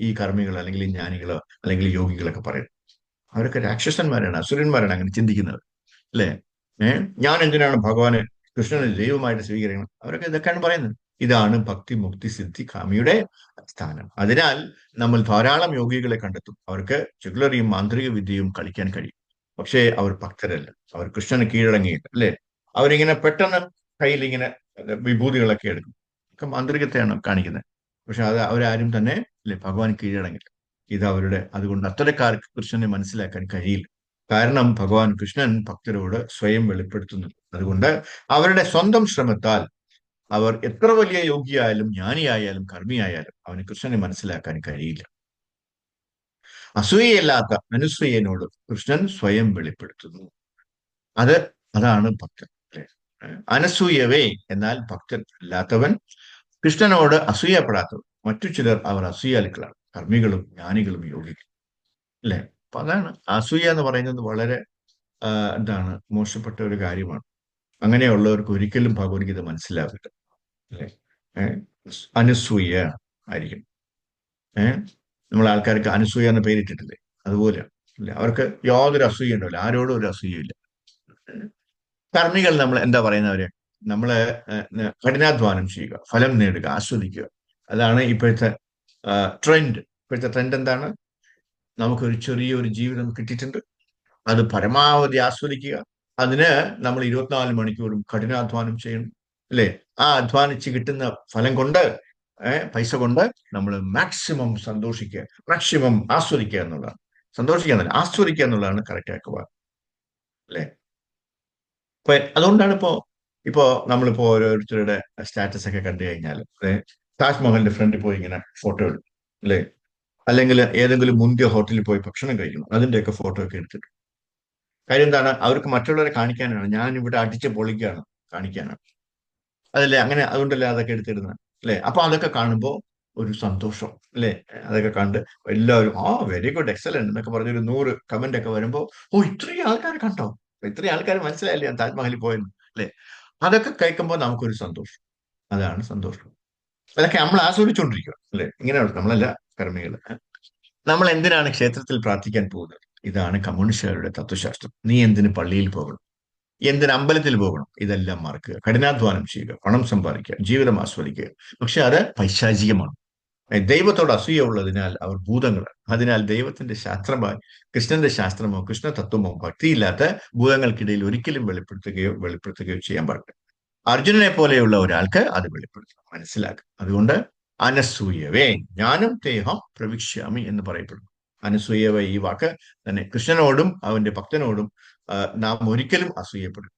[SPEAKER 1] ഈ കർമ്മികൾ അല്ലെങ്കിൽ ഈ ജ്ഞാനികളോ അല്ലെങ്കിൽ യോഗികളൊക്കെ പറയുന്നത്. അവരൊക്കെ രാക്ഷസന്മാരാണ്, അസുരന്മാരാണ് അങ്ങനെ ചിന്തിക്കുന്നത് അല്ലെ. ഞാൻ എന്തിനാണ് ഭഗവാനെ കൃഷ്ണനെ ദൈവമായിട്ട് സ്വീകരിക്കണം? അവരൊക്കെ ഇതൊക്കെയാണ് പറയുന്നത്. ഇതാണ് ഭക്തി മുക്തി സിദ്ധി കാമിയുടെ സ്ഥാനം. അതിനാൽ നമ്മൾ ധാരാളം യോഗികളെ കണ്ടെത്തും. അവർക്ക് ജുഗ്ലറിയും മാന്ത്രിക വിദ്യയും കളിക്കാൻ കഴിയും. പക്ഷേ അവർ ഭക്തരല്ല. അവർ കൃഷ്ണന് കീഴടങ്ങിയില്ല അല്ലെ. അവരിങ്ങനെ പെട്ടെന്ന് കയ്യിൽ ഇങ്ങനെ വിഭൂതികളൊക്കെ എടുക്കും. ഒക്കെ മാന്ത്രികത്തെയാണ് കാണിക്കുന്നത്. പക്ഷെ അവരാരും തന്നെ അല്ലെ ഭഗവാൻ കീഴടങ്ങില്ല. അതുകൊണ്ട് അത്തരക്കാർക്ക് കൃഷ്ണനെ മനസ്സിലാക്കാൻ കഴിയില്ല. കാരണം ഭഗവാൻ കൃഷ്ണൻ ഭക്തരോട് സ്വയം വെളിപ്പെടുത്തുന്നുണ്ട്. അതുകൊണ്ട് അവരുടെ സ്വന്തം ശ്രമത്താൽ അവർ എത്ര വലിയ യോഗിയായാലും ജ്ഞാനിയായാലും കർമ്മിയായാലും അവന് കൃഷ്ണനെ മനസ്സിലാക്കാൻ കഴിയില്ല. അസൂയയില്ലാത്ത അനുസൂയനോട് കൃഷ്ണൻ സ്വയം വെളിപ്പെടുത്തുന്നു. അതാണ് ഭക്തൻ അല്ലെ. അനസൂയവേ എന്നാൽ ഭക്തൻ അല്ലാത്തവൻ, കൃഷ്ണനോട് അസൂയപ്പെടാത്തവൻ. മറ്റു ചിലർ അവർ അസൂയാലുക്കളാണ്, കർമ്മികളും ജ്ഞാനികളും യോഗികളും അല്ലെ. അപ്പൊ അതാണ് അസൂയ എന്ന് പറയുന്നത് വളരെ മോശപ്പെട്ട ഒരു കാര്യമാണ്. അങ്ങനെയുള്ളവർക്ക് ഒരിക്കലും ഭഗവത്ഗീത മനസ്സിലാവില്ല അല്ലെ. അനസൂയ ആയിരിക്കും. നമ്മൾ ആൾക്കാർക്ക് അനസൂയ എന്ന പേരിട്ടിട്ടില്ലേ, അതുപോലെയാണ് അല്ലെ. അവർക്ക് യാതൊരു അസൂയ ഉണ്ടാവില്ല, ആരോടും ഒരു അസൂയയില്ല. കർമ്മികൾ നമ്മൾ എന്താ പറയുന്നവര്? നമ്മള് കഠിനാധ്വാനം ചെയ്യുക, ഫലം നേടുക, ആസ്വദിക്കുക. അതാണ് ഇപ്പോഴത്തെ ട്രെൻഡ്. ഇപ്പോഴത്തെ ട്രെൻഡ് എന്താണ്? നമുക്കൊരു ചെറിയൊരു ജീവിതം കിട്ടിയിട്ടുണ്ട്. അത് പരമാവധി ആസ്വദിക്കുക. അതിന് നമ്മൾ 24 മണിക്കൂറും കഠിനാധ്വാനം ചെയ്യണം, അല്ലേ? ആ അധ്വാനിച്ച് കിട്ടുന്ന ഫലം കൊണ്ട്, പൈസ കൊണ്ട് നമ്മൾ മാക്സിമം സന്തോഷിക്കുക, മാക്സിമം ആസ്വദിക്കുക എന്നുള്ളതാണ്. സന്തോഷിക്കുക എന്നല്ല, ആസ്വദിക്കുക എന്നുള്ളതാണ് കറക്റ്റ് ആക്കുക, അല്ലേ? അപ്പൊ അതുകൊണ്ടാണ് ഇപ്പോ നമ്മളിപ്പോ ഓരോരുത്തരുടെ സ്റ്റാറ്റസ് ഒക്കെ കണ്ടു കഴിഞ്ഞാൽ, താജ്മഹലിന്റെ ഫ്രണ്ടിൽ പോയി ഇങ്ങനെ ഫോട്ടോ എടുക്കും, അല്ലേ? അല്ലെങ്കിൽ ഏതെങ്കിലും മുന്തിയ ഹോട്ടലിൽ പോയി ഭക്ഷണം കഴിക്കണം, അതിന്റെയൊക്കെ ഫോട്ടോ ഒക്കെ എടുത്തിട്ട്. കാര്യം എന്താണ്? അവർക്ക് മറ്റുള്ളവരെ കാണിക്കാനാണ്, ഞാൻ ഇവിടെ അടിച്ച് പൊളിക്കുകയാണ്, കാണിക്കാനാണ്. അതല്ലേ അങ്ങനെ? അതുകൊണ്ടല്ലേ അതൊക്കെ എടുത്തിരുന്നത്, അല്ലേ? അപ്പൊ അതൊക്കെ കാണുമ്പോൾ ഒരു സന്തോഷം, അല്ലേ? അതൊക്കെ കണ്ട് എല്ലാവരും വെരി ഗുഡ്, എക്സലന്റ് എന്നൊക്കെ പറഞ്ഞൊരു 100 കമന്റ് ഒക്കെ വരുമ്പോ, ഇത്രയും ആൾക്കാർ കണ്ടോ, ഇത്രയും ആൾക്കാർ മനസ്സിലായില്ലേ ഞാൻ താജ്മഹലിൽ പോയെന്ന്, അല്ലേ? അതൊക്കെ കേൾക്കുമ്പോൾ നമുക്കൊരു സന്തോഷം. അതാണ് സന്തോഷം. അതൊക്കെ നമ്മൾ ആസ്വദിച്ചുകൊണ്ടിരിക്കുക, അല്ലേ? ഇങ്ങനെയാണ് നമ്മളല്ല കർമ്മികൾ. നമ്മൾ എന്തിനാണ് ക്ഷേത്രത്തിൽ പ്രാർത്ഥിക്കാൻ പോകുന്നത്? ഇതാണ് കമ്മ്യൂണിസ്റ്റുകാരുടെ തത്വശാസ്ത്രം. നീ എന്തിന് പള്ളിയിൽ പോകണം, എന്തിന് അമ്പലത്തിൽ പോകണം? ഇതെല്ലാം മറക്കുക, കഠിനാധ്വാനം ചെയ്യുക, പണം സമ്പാദിക്കുക, ജീവിതം ആസ്വദിക്കുക. പക്ഷെ അത് പൈശാചികമാണ്. ദൈവത്തോട് അസൂയ ഉള്ളതിനാൽ അവർ ഭൂതങ്ങളാണ്. അതിനാൽ ദൈവത്തിന്റെ ശാസ്ത്രമായി കൃഷ്ണന്റെ ശാസ്ത്രമോ കൃഷ്ണ തത്വമോ ഭക്തിയില്ലാത്ത ഭൂതങ്ങൾക്കിടയിൽ ഒരിക്കലും വെളിപ്പെടുത്തുകയോ ചെയ്യാൻ പാടില്ല. അർജുനനെ പോലെയുള്ള ഒരാൾക്ക് അത് വെളിപ്പെടുത്തണം, മനസ്സിലാക്കുക. അതുകൊണ്ട് അനസൂയവേ ജ്ഞാനം തേഹം പ്രവിശ്യാമി എന്ന് പറയപ്പെടുന്നു. അനസൂയവ ഈ വാക്ക് തന്നെ കൃഷ്ണനോടും അവന്റെ ഭക്തനോടും നാം ഒരിക്കലും അസൂയപ്പെടും.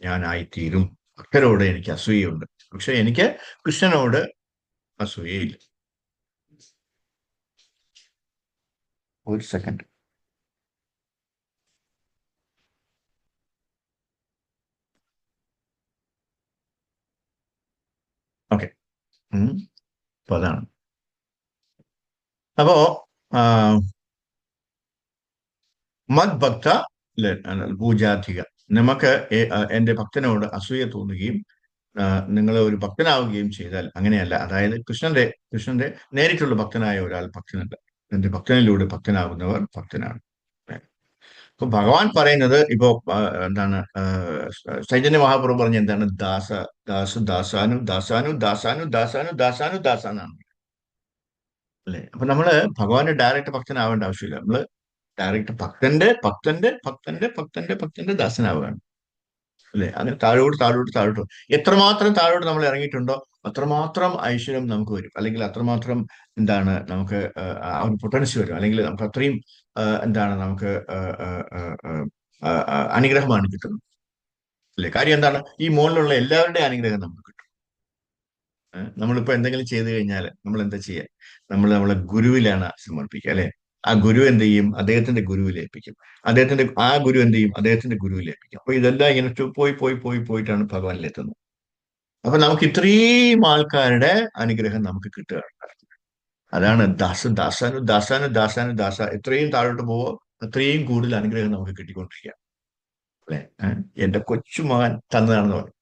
[SPEAKER 1] ഞാനായിത്തീരും. ഭക്തരോട് എനിക്ക് അസൂയുണ്ട്, പക്ഷെ എനിക്ക് കൃഷ്ണനോട് അസൂയയില്ല. ഒരു സെക്കൻഡ്. ഓക്കെ. അപ്പൊ അതാണ്. അപ്പോ മത് ഭക്ത പൂജാധിക, നമുക്ക് എന്റെ ഭക്തനോട് അസൂയ തോന്നുകയും നിങ്ങൾ ഒരു ഭക്തനാവുകയും ചെയ്താൽ അങ്ങനെയല്ല. അതായത് കൃഷ്ണന്റെ നേരിട്ടുള്ള ഭക്തനായ ഒരാൾ ഭക്തനല്ല. എന്റെ ഭക്തനിലൂടെ ഭക്തനാവുന്നവർ ഭക്തനാണ്. അപ്പൊ ഭഗവാൻ പറയുന്നത് ഇപ്പോ എന്താണ്, ചൈതന്യ മഹാപ്രഭു പറഞ്ഞ എന്താണ്? ദാസാനു ദാസാനു ദാസാനു ദാസാനു ദാസാനു ദാസാനാണ്, അല്ലെ? അപ്പൊ നമ്മള് ഭഗവാന്റെ ഡയറക്റ്റ് ഭക്തനാവേണ്ട ആവശ്യമില്ല. നമ്മള് ഡയറക്റ്റ് ഭക്തന്റെ ഭക്തന്റെ ഭക്തന്റെ ഭക്തന്റെ ഭക്തന്റെ ദാസനാവുകയാണ്, അല്ലെ? അങ്ങനെ താഴോട്ട് താഴോട്ട് താഴോട്ട് എത്രമാത്രം താഴോട്ട് നമ്മൾ ഇറങ്ങിയിട്ടുണ്ടോ അത്രമാത്രം ഐശ്വര്യം നമുക്ക് വരും, അല്ലെങ്കിൽ അത്രമാത്രം എന്താണ് നമുക്ക് ആ ഒരു പൊട്ടൻസി വരും, അല്ലെങ്കിൽ നമുക്ക് അത്രയും എന്താണ് നമുക്ക് അനുഗ്രഹമാണ് കിട്ടുന്നത്, അല്ലെ? കാര്യം എന്താണ്? ഈ മുകളിലുള്ള എല്ലാവരുടെയും അനുഗ്രഹം നമുക്ക് കിട്ടും. നമ്മളിപ്പോ എന്തെങ്കിലും ചെയ്തു കഴിഞ്ഞാൽ നമ്മൾ എന്താ ചെയ്യുക? നമ്മളെ ഗുരുവിലാണ് സമർപ്പിക്കുക, അല്ലെ? ആ ഗുരു എന്ത് ചെയ്യും? അദ്ദേഹത്തിന്റെ ഗുരുവിലേൽപ്പിക്കും. ആ ഗുരു എന്ത് ചെയ്യും? അദ്ദേഹത്തിന്റെ ഗുരുവിലേൽപ്പിക്കും. അപ്പൊ ഇതെല്ലാം ഇങ്ങനെ പോയി പോയി പോയി പോയിട്ടാണ് ഭഗവാനിലെത്തുന്നത്. അപ്പൊ നമുക്ക് ഇത്രയും ആൾക്കാരുടെ അനുഗ്രഹം നമുക്ക് കിട്ടുകയാണ്. അതാണ് ദാസാനു ദാസാനു ദാസാനു ദാസ. എത്രയും താഴോട്ട് പോവോ അത്രയും കൂടുതൽ അനുഗ്രഹം നമുക്ക് കിട്ടിക്കൊണ്ടിരിക്കുക, അല്ലെ? എന്റെ കൊച്ചുമകൻ തന്നതാണെന്ന് പറയും.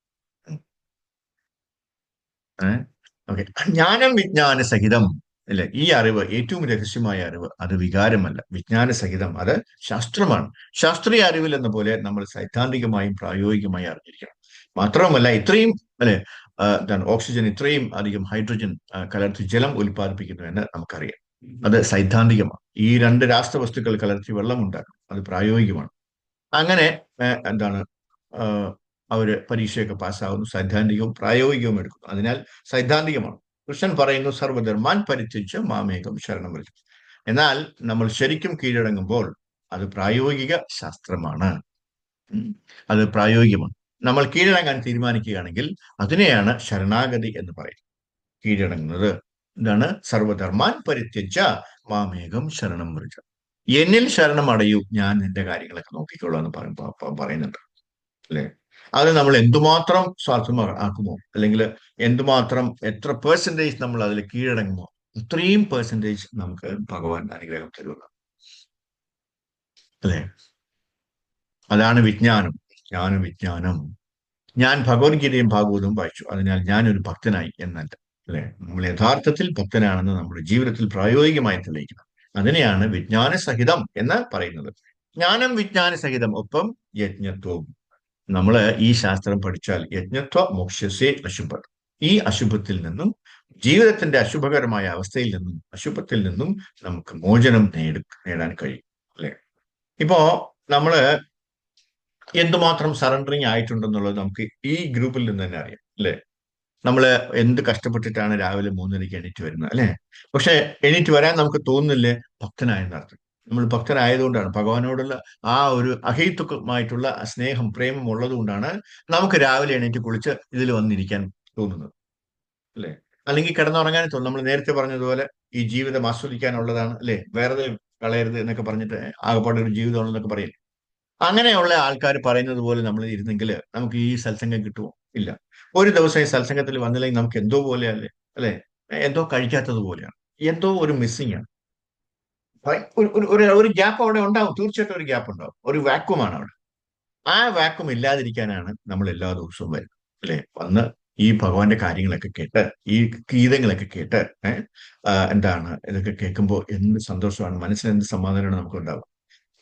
[SPEAKER 1] ഓക്കെ. ജ്ഞാനം വിജ്ഞാന സഹിതം, അല്ലെ? ഈ അറിവ്, ഏറ്റവും രഹസ്യമായ അറിവ്, അത് വികാരമല്ല, വിജ്ഞാന സഹിതം, അത് ശാസ്ത്രമാണ്. ശാസ്ത്രീയ അറിവിൽ എന്ന പോലെ നമ്മൾ സൈദ്ധാന്തികമായും പ്രായോഗികമായും അറിഞ്ഞിരിക്കണം. മാത്രവുമല്ല ഇത്രയും, അല്ലെ, ഓക്സിജൻ ഇത്രയും അധികം ഹൈഡ്രജൻ കലർത്തി ജലം ഉൽപ്പാദിപ്പിക്കുന്നു എന്ന് നമുക്കറിയാം. അത് സൈദ്ധാന്തികമാണ്. ഈ 2 രാസവസ്തുക്കൾ കലർത്തി വെള്ളം ഉണ്ടാക്കും, അത് പ്രായോഗികമാണ്. അങ്ങനെ എന്താണ് അവര് പരീക്ഷയൊക്കെ പാസ്സാവുന്നു, സൈദ്ധാന്തികവും പ്രായോഗികവും എടുക്കുന്നു. അതിനാൽ സൈദ്ധാന്തികമാണ്. കൃഷ്ണൻ പറയുന്നു സർവധർമാൻ പരിത്യജ്യ മാമേകം ശരണം വ്രജ. എന്നാൽ നമ്മൾ ശരിക്കും കീഴടങ്ങുമ്പോൾ അത് പ്രായോഗിക ശാസ്ത്രമാണ്, അത് പ്രായോഗികമാണ്. നമ്മൾ കീഴടങ്ങാൻ തീരുമാനിക്കുകയാണെങ്കിൽ അതിനെയാണ് ശരണാഗതി എന്ന് പറയുന്നത്. കീഴടങ്ങുന്നത് എന്താണ്? സർവധർമാൻ പരിത്യജ്യ മാമേകം ശരണം വ്രജ. എന്നിൽ ശരണം അടയൂ, ഞാൻ നിന്റെ കാര്യങ്ങളൊക്കെ നോക്കിക്കോളാം എന്ന് പറയുന്നുണ്ട്, അല്ലെ? അത് നമ്മൾ എന്തുമാത്രം സ്വാർത്ഥമാക്കുമോ, അല്ലെങ്കിൽ എന്തുമാത്രം എത്ര പെർസെൻറ്റേജ് നമ്മൾ അതിൽ കീഴടങ്ങുമോ അത്രയും പെർസെൻറ്റേജ് നമുക്ക് ഭഗവാൻ അനുഗ്രഹം തരുക, അല്ലെ? അതാണ് വിജ്ഞാനം. വിജ്ഞാനം. ഞാൻ ഭഗവത്ഗീതയും ഭാഗവതവും വായിച്ചു, അതിനാൽ ഞാനൊരു ഭക്തനായി എന്നല്ല, അല്ലെ? നമ്മൾ യഥാർത്ഥത്തിൽ ഭക്തനാണെന്ന് നമ്മുടെ ജീവിതത്തിൽ പ്രായോഗികമായി തെളിയിക്കണം. അതിനെയാണ് വിജ്ഞാന സഹിതം എന്ന് പറയുന്നത്. ജ്ഞാനം വിജ്ഞാന സഹിതം, ഒപ്പം യജ്ഞത്വവും. നമ്മൾ ഈ ശാസ്ത്രം പഠിച്ചാൽ യജ്ഞത്വ മോക്ഷസേ അശുഭം, ഈ അശുഭത്തിൽ നിന്നും ജീവിതത്തിന്റെ അശുഭകരമായ അവസ്ഥയിൽ നിന്നും അശുഭത്തിൽ നിന്നും നമുക്ക് മോചനം നേടാൻ കഴിയും. അല്ലെ? ഇപ്പോ നമ്മള് എന്തുമാത്രം സറണ്ടറിങ് ആയിട്ടുണ്ടെന്നുള്ളത് നമുക്ക് ഈ ഗ്രൂപ്പിൽ നിന്ന് തന്നെ അറിയാം. അല്ലെ? നമ്മള് എന്ത് കഷ്ടപ്പെട്ടിട്ടാണ് രാവിലെ 3:30 എണീറ്റ് വരുന്നത്, അല്ലെ? പക്ഷെ എണീറ്റ് വരാൻ നമുക്ക് തോന്നുന്നില്ലേ? ഭക്തനായെന്നർത്ഥം. നമ്മൾ ഭക്തനായതുകൊണ്ടാണ്, ഭഗവാനോടുള്ള ആ ഒരു അഹൈതുകമായിട്ടുള്ള സ്നേഹം, പ്രേമം ഉള്ളത് കൊണ്ടാണ് നമുക്ക് രാവിലെ എണീറ്റ് കുളിച്ച് ഇതിൽ വന്നിരിക്കാൻ തോന്നുന്നത്. അല്ലെ? അല്ലെങ്കിൽ കിടന്നുറങ്ങാൻ തോന്നും. നമ്മൾ നേരത്തെ പറഞ്ഞതുപോലെ ഈ ജീവിതം ആസ്വദിക്കാനുള്ളതാണ്, അല്ലെ? വെറുതെ കളയരുത് എന്നൊക്കെ പറഞ്ഞിട്ട് ആകപ്പാടെ ഒരു ജീവിതമാണെന്നൊക്കെ പറയും. അങ്ങനെയുള്ള ആൾക്കാർ പറയുന്നത് പോലെ നമ്മൾ ഇരുന്നെങ്കിൽ നമുക്ക് ഈ സത്സംഗം കിട്ടുമോ? ഇല്ല. ഒരു ദിവസം ഈ സത്സംഗത്തിൽ വന്നില്ലെങ്കിൽ നമുക്ക് എന്തോ പോലെയല്ലേ? അല്ലെ? എന്തോ കഴിക്കാത്തത് പോലെയാണ്. എന്തോ ഒരു മിസ്സിംഗ് ആണ്. ഒരു ഗ്യാപ്പ് അവിടെ ഉണ്ടാവും. തീർച്ചയായിട്ടും ഒരു ഗ്യാപ്പ് ഉണ്ടാവും. ഒരു വാക്വമാണ് അവിടെ. ആ വാക്വം ഇല്ലാതിരിക്കാനാണ് നമ്മൾ എല്ലാ ദിവസവും വരുന്നത്. അല്ലെ? വന്ന് ഈ ഭഗവാന്റെ കാര്യങ്ങളൊക്കെ കേട്ട്, ഈ ഗീതങ്ങളൊക്കെ കേട്ട്, എന്താണ് ഇതൊക്കെ കേൾക്കുമ്പോൾ എന്ത് സന്തോഷമാണ്, മനസ്സിന് എന്ത് സമാധാനമാണ് നമുക്ക് ഉണ്ടാവുക.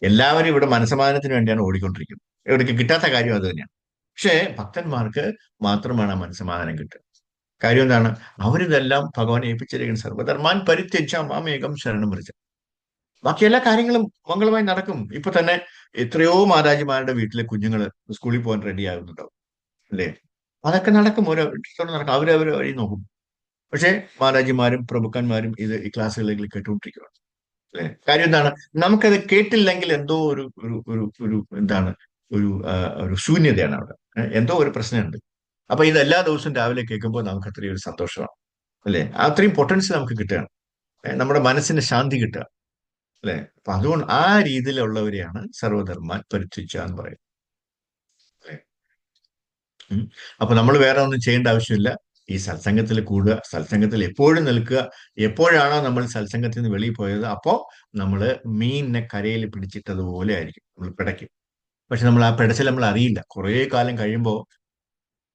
[SPEAKER 1] എല്ലാവരും ഇവിടെ മനസ്സമാധാനത്തിന് വേണ്ടിയാണ് ഓടിക്കൊണ്ടിരിക്കുന്നത്. ഇവിടേക്ക് കിട്ടാത്ത കാര്യം അത് തന്നെയാണ്. പക്ഷേ ഭക്തന്മാർക്ക് മാത്രമാണ് ആ മനസ്സമാധാനം കിട്ടുക. കാര്യം എന്താണ്? അവരിതെല്ലാം ഭഗവാനെ ഏൽപ്പിച്ചിരിക്കുന്ന സർവ്വധർമാൻ പരിത്യജ മാമേകം ശരണം വ്രജ. ബാക്കി എല്ലാ കാര്യങ്ങളും മംഗളമായി നടക്കും. ഇപ്പൊ തന്നെ എത്രയോ മാതാജിമാരുടെ വീട്ടിലെ കുഞ്ഞുങ്ങൾ സ്കൂളിൽ പോകാൻ റെഡി ആകുന്നുണ്ടാവും. അല്ലേ? അതൊക്കെ നടക്കും. ഓരോ ഇഷ്ടത്തോടെ നടക്കും. അവരവരെ വഴി നോക്കും. പക്ഷേ മാതാജിമാരും പ്രഭുക്കന്മാരും ഈ ക്ലാസ്സുകളിൽ കേട്ടുകൊണ്ടിരിക്കുകയാണ്. അല്ലെ? കാര്യം എന്താണ്? നമുക്കത് കേട്ടില്ലെങ്കിൽ എന്തോ ഒരു ഒരു ഒരു ഒരു എന്താണ് ഒരു ശൂന്യതയാണ് അവിടെ. എന്തോ ഒരു പ്രശ്നമുണ്ട്. അപ്പൊ ഇത് എല്ലാ ദിവസവും രാവിലെ കേൾക്കുമ്പോൾ നമുക്ക് അത്രയും ഒരു സന്തോഷമാണ്. അല്ലെ? അത്രയും പൊട്ടൻഷ്യൽ നമുക്ക് കിട്ടുകയാണ്. നമ്മുടെ മനസ്സിന് ശാന്തി കിട്ടുക. അല്ലെ? അപ്പൊ അതുകൊണ്ട് ആ രീതിയിലുള്ളവരെയാണ് സർവധർമാൻ പരിത്യജ എന്ന് പറയുന്നത്. അല്ലെ? ഉം. അപ്പൊ നമ്മൾ വേറെ ഒന്നും ചെയ്യേണ്ട ആവശ്യമില്ല. ഈ സത്സംഗത്തിൽ കൂടുക, സത്സംഗത്തിൽ എപ്പോഴും നിൽക്കുക. എപ്പോഴാണോ നമ്മൾ സത്സംഗത്തിൽ നിന്ന് വെളിയിൽ പോയത്, അപ്പോ നമ്മൾ മീനിനെ കരയിൽ പിടിച്ചിട്ടതുപോലെ ആയിരിക്കും, നമ്മൾ പിടയ്ക്കും. പക്ഷെ നമ്മൾ ആ പിടച്ചിൽ നമ്മൾ അറിയില്ല. കുറെ കാലം കഴിയുമ്പോൾ,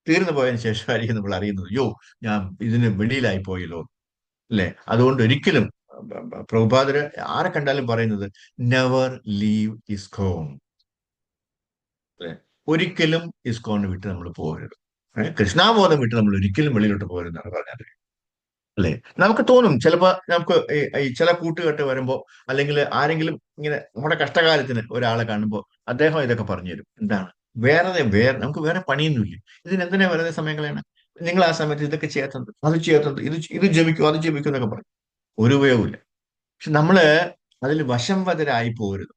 [SPEAKER 1] തീർന്നു പോയതിനു ശേഷമായിരിക്കും നമ്മൾ അറിയുന്നത്, യോ, ഞാൻ ഇതിന് വെളിയിലായി പോയല്ലോ. അല്ലെ? അതുകൊണ്ട് ഒരിക്കലും പ്രഭുപാദര് ആരെ കണ്ടാലും പറയുന്നത് നെവർ ലീവ് ഇസ്കോൺ. അല്ലെ? ഒരിക്കലും ഇസ്കോണിനെ വിട്ട് നമ്മൾ പോകരുത്. കൃഷ്ണാബോധം വിട്ട് നമ്മൾ ഒരിക്കലും വെളിയിലോട്ട് പോകരുതെന്നാണ് പറഞ്ഞത്. അല്ലെ? നമുക്ക് തോന്നും ചിലപ്പോ, നമുക്ക് ഈ ചില കൂട്ടുകെട്ട് വരുമ്പോ, അല്ലെങ്കിൽ ആരെങ്കിലും ഇങ്ങനെ നമ്മുടെ കഷ്ടകാലത്തിന് ഒരാളെ കാണുമ്പോൾ അദ്ദേഹം ഇതൊക്കെ പറഞ്ഞു തരും. എന്താണ്? നമുക്ക് വേറെ പണിയൊന്നുമില്ല. ഇതിനെന്തിനാ വെറുതെ സമയം കളയണം? നിങ്ങൾ ആ സമയത്ത് ഇതൊക്കെ ചെയ്യാത്തത്, അത് ചെയ്യാത്തത്, ഇത് ജപിക്കും, അത് ജപിക്കും എന്നൊക്കെ പറയും. ഒരു ഉപയോഗമില്ല. പക്ഷെ നമ്മള് അതിൽ വശംവദരായി പോകരുത്.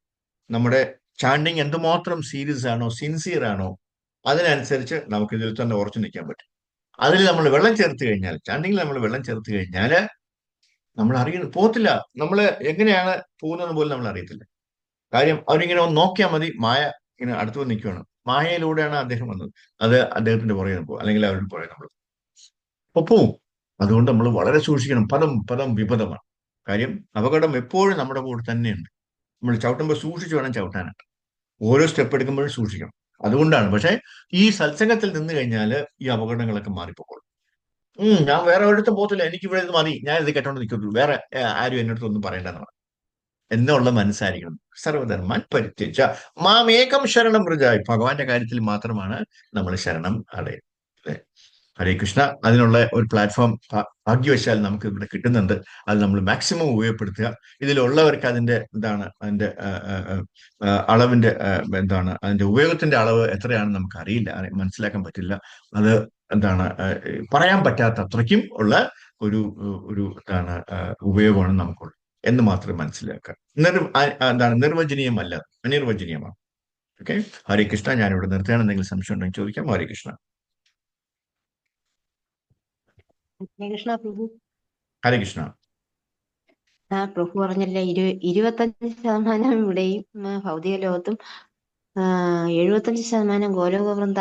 [SPEAKER 1] നമ്മുടെ ചാണ്ടിങ് എന്തുമാത്രം സീരിയസ് ആണോ, സിൻസിയർ ആണോ, അതിനനുസരിച്ച് നമുക്ക് ഇതിൽ തന്നെ ഉറച്ചു നിൽക്കാൻ പറ്റും. അതിൽ നമ്മൾ വെള്ളം ചേർത്ത് കഴിഞ്ഞാൽ, ചാണ്ടിങ്ങിൽ നമ്മൾ വെള്ളം ചേർത്ത് കഴിഞ്ഞാൽ നമ്മൾ അറിയുന്നു പോകത്തില്ല. നമ്മൾ എങ്ങനെയാണ് പോകുന്നത് പോലും നമ്മൾ അറിയത്തില്ല. കാര്യം അവരിങ്ങനെ ഒന്ന് നോക്കിയാൽ മതി, മായ ഇങ്ങനെ അടുത്ത് വന്ന് നിൽക്കുകയാണ്. മായയിലൂടെയാണ് അദ്ദേഹം വന്നത്. അത് അദ്ദേഹത്തിന്റെ പുറകെ പോകും, അല്ലെങ്കിൽ അവരുടെ പുറകെ നമ്മൾ പോവും. അതുകൊണ്ട് നമ്മൾ വളരെ സൂക്ഷിക്കണം. പദം പദം വിപദമാണ്. കാര്യം അപകടം എപ്പോഴും നമ്മുടെ കൂടെ തന്നെയുണ്ട്. നമ്മൾ ചവിട്ടുമ്പോൾ സൂക്ഷിച്ചു വേണം ചവിട്ടാനായിട്ട്. ഓരോ സ്റ്റെപ്പ് എടുക്കുമ്പോഴും സൂക്ഷിക്കണം. അതുകൊണ്ടാണ്. പക്ഷെ ഈ സത്സംഗത്തിൽ നിന്ന് കഴിഞ്ഞാൽ ഈ അപകടങ്ങളൊക്കെ മാറിപ്പോകും. ഞാൻ വേറെ ഒരിടത്തും പോകത്തില്ല, എനിക്ക് ഇവിടെ ഇത് മതി, ഞാൻ ഇത് കേട്ടോണ്ട് നിൽക്കുള്ളൂ, വേറെ ആരും എന്നോടത്തൊന്നും പറയേണ്ടെന്ന് പറഞ്ഞു എന്നുള്ള മനസ്സായിരിക്കണം. സർവധർമാൻ പരിത്യജ മാമേകം ശരണം വ്രജായി. ഭഗവാന്റെ കാര്യത്തിൽ മാത്രമാണ് നമ്മൾ ശരണം അടയുന്നത്. ഹരേ കൃഷ്ണ. അതിനുള്ള ഒരു പ്ലാറ്റ്ഫോം ഭാഗ്യവശാൽ നമുക്ക് ഇവിടെ കിട്ടുന്നുണ്ട്. അത് നമ്മൾ മാക്സിമം ഉപയോഗപ്പെടുത്തുക. ഇതിലുള്ളവർക്ക് അതിന്റെ അളവിന്റെ അതിന്റെ ഉപയോഗത്തിന്റെ അളവ് എത്രയാണെന്ന് നമുക്ക് അറിയില്ല, മനസ്സിലാക്കാൻ പറ്റില്ല. അത് പറയാൻ പറ്റാത്ത അത്രയ്ക്കും ഉള്ള ഒരു ഒരു ഉപയോഗമാണ് നമുക്കുള്ളത് എന്ന് മാത്രം മനസ്സിലാക്കുക. നിർവചനീയമല്ല, അനിർവചനീയമാണ്. ഓക്കെ. ഹരേ കൃഷ്ണ. ഞാനിവിടെ നിർത്തുകയാണ്. എന്തെങ്കിലും സംശയം ഉണ്ടെങ്കിൽ ചോദിക്കാം. ഹരേ കൃഷ്ണ.
[SPEAKER 3] കൃഷ്ണ പ്രഭു.
[SPEAKER 1] ഹരേ കൃഷ്ണ.
[SPEAKER 3] പ്രഭു പറഞ്ഞല്ലേ 25% ഇവിടെയും ഭൗതിക ലോകത്തും 75% ഗോലോക വൃന്ദ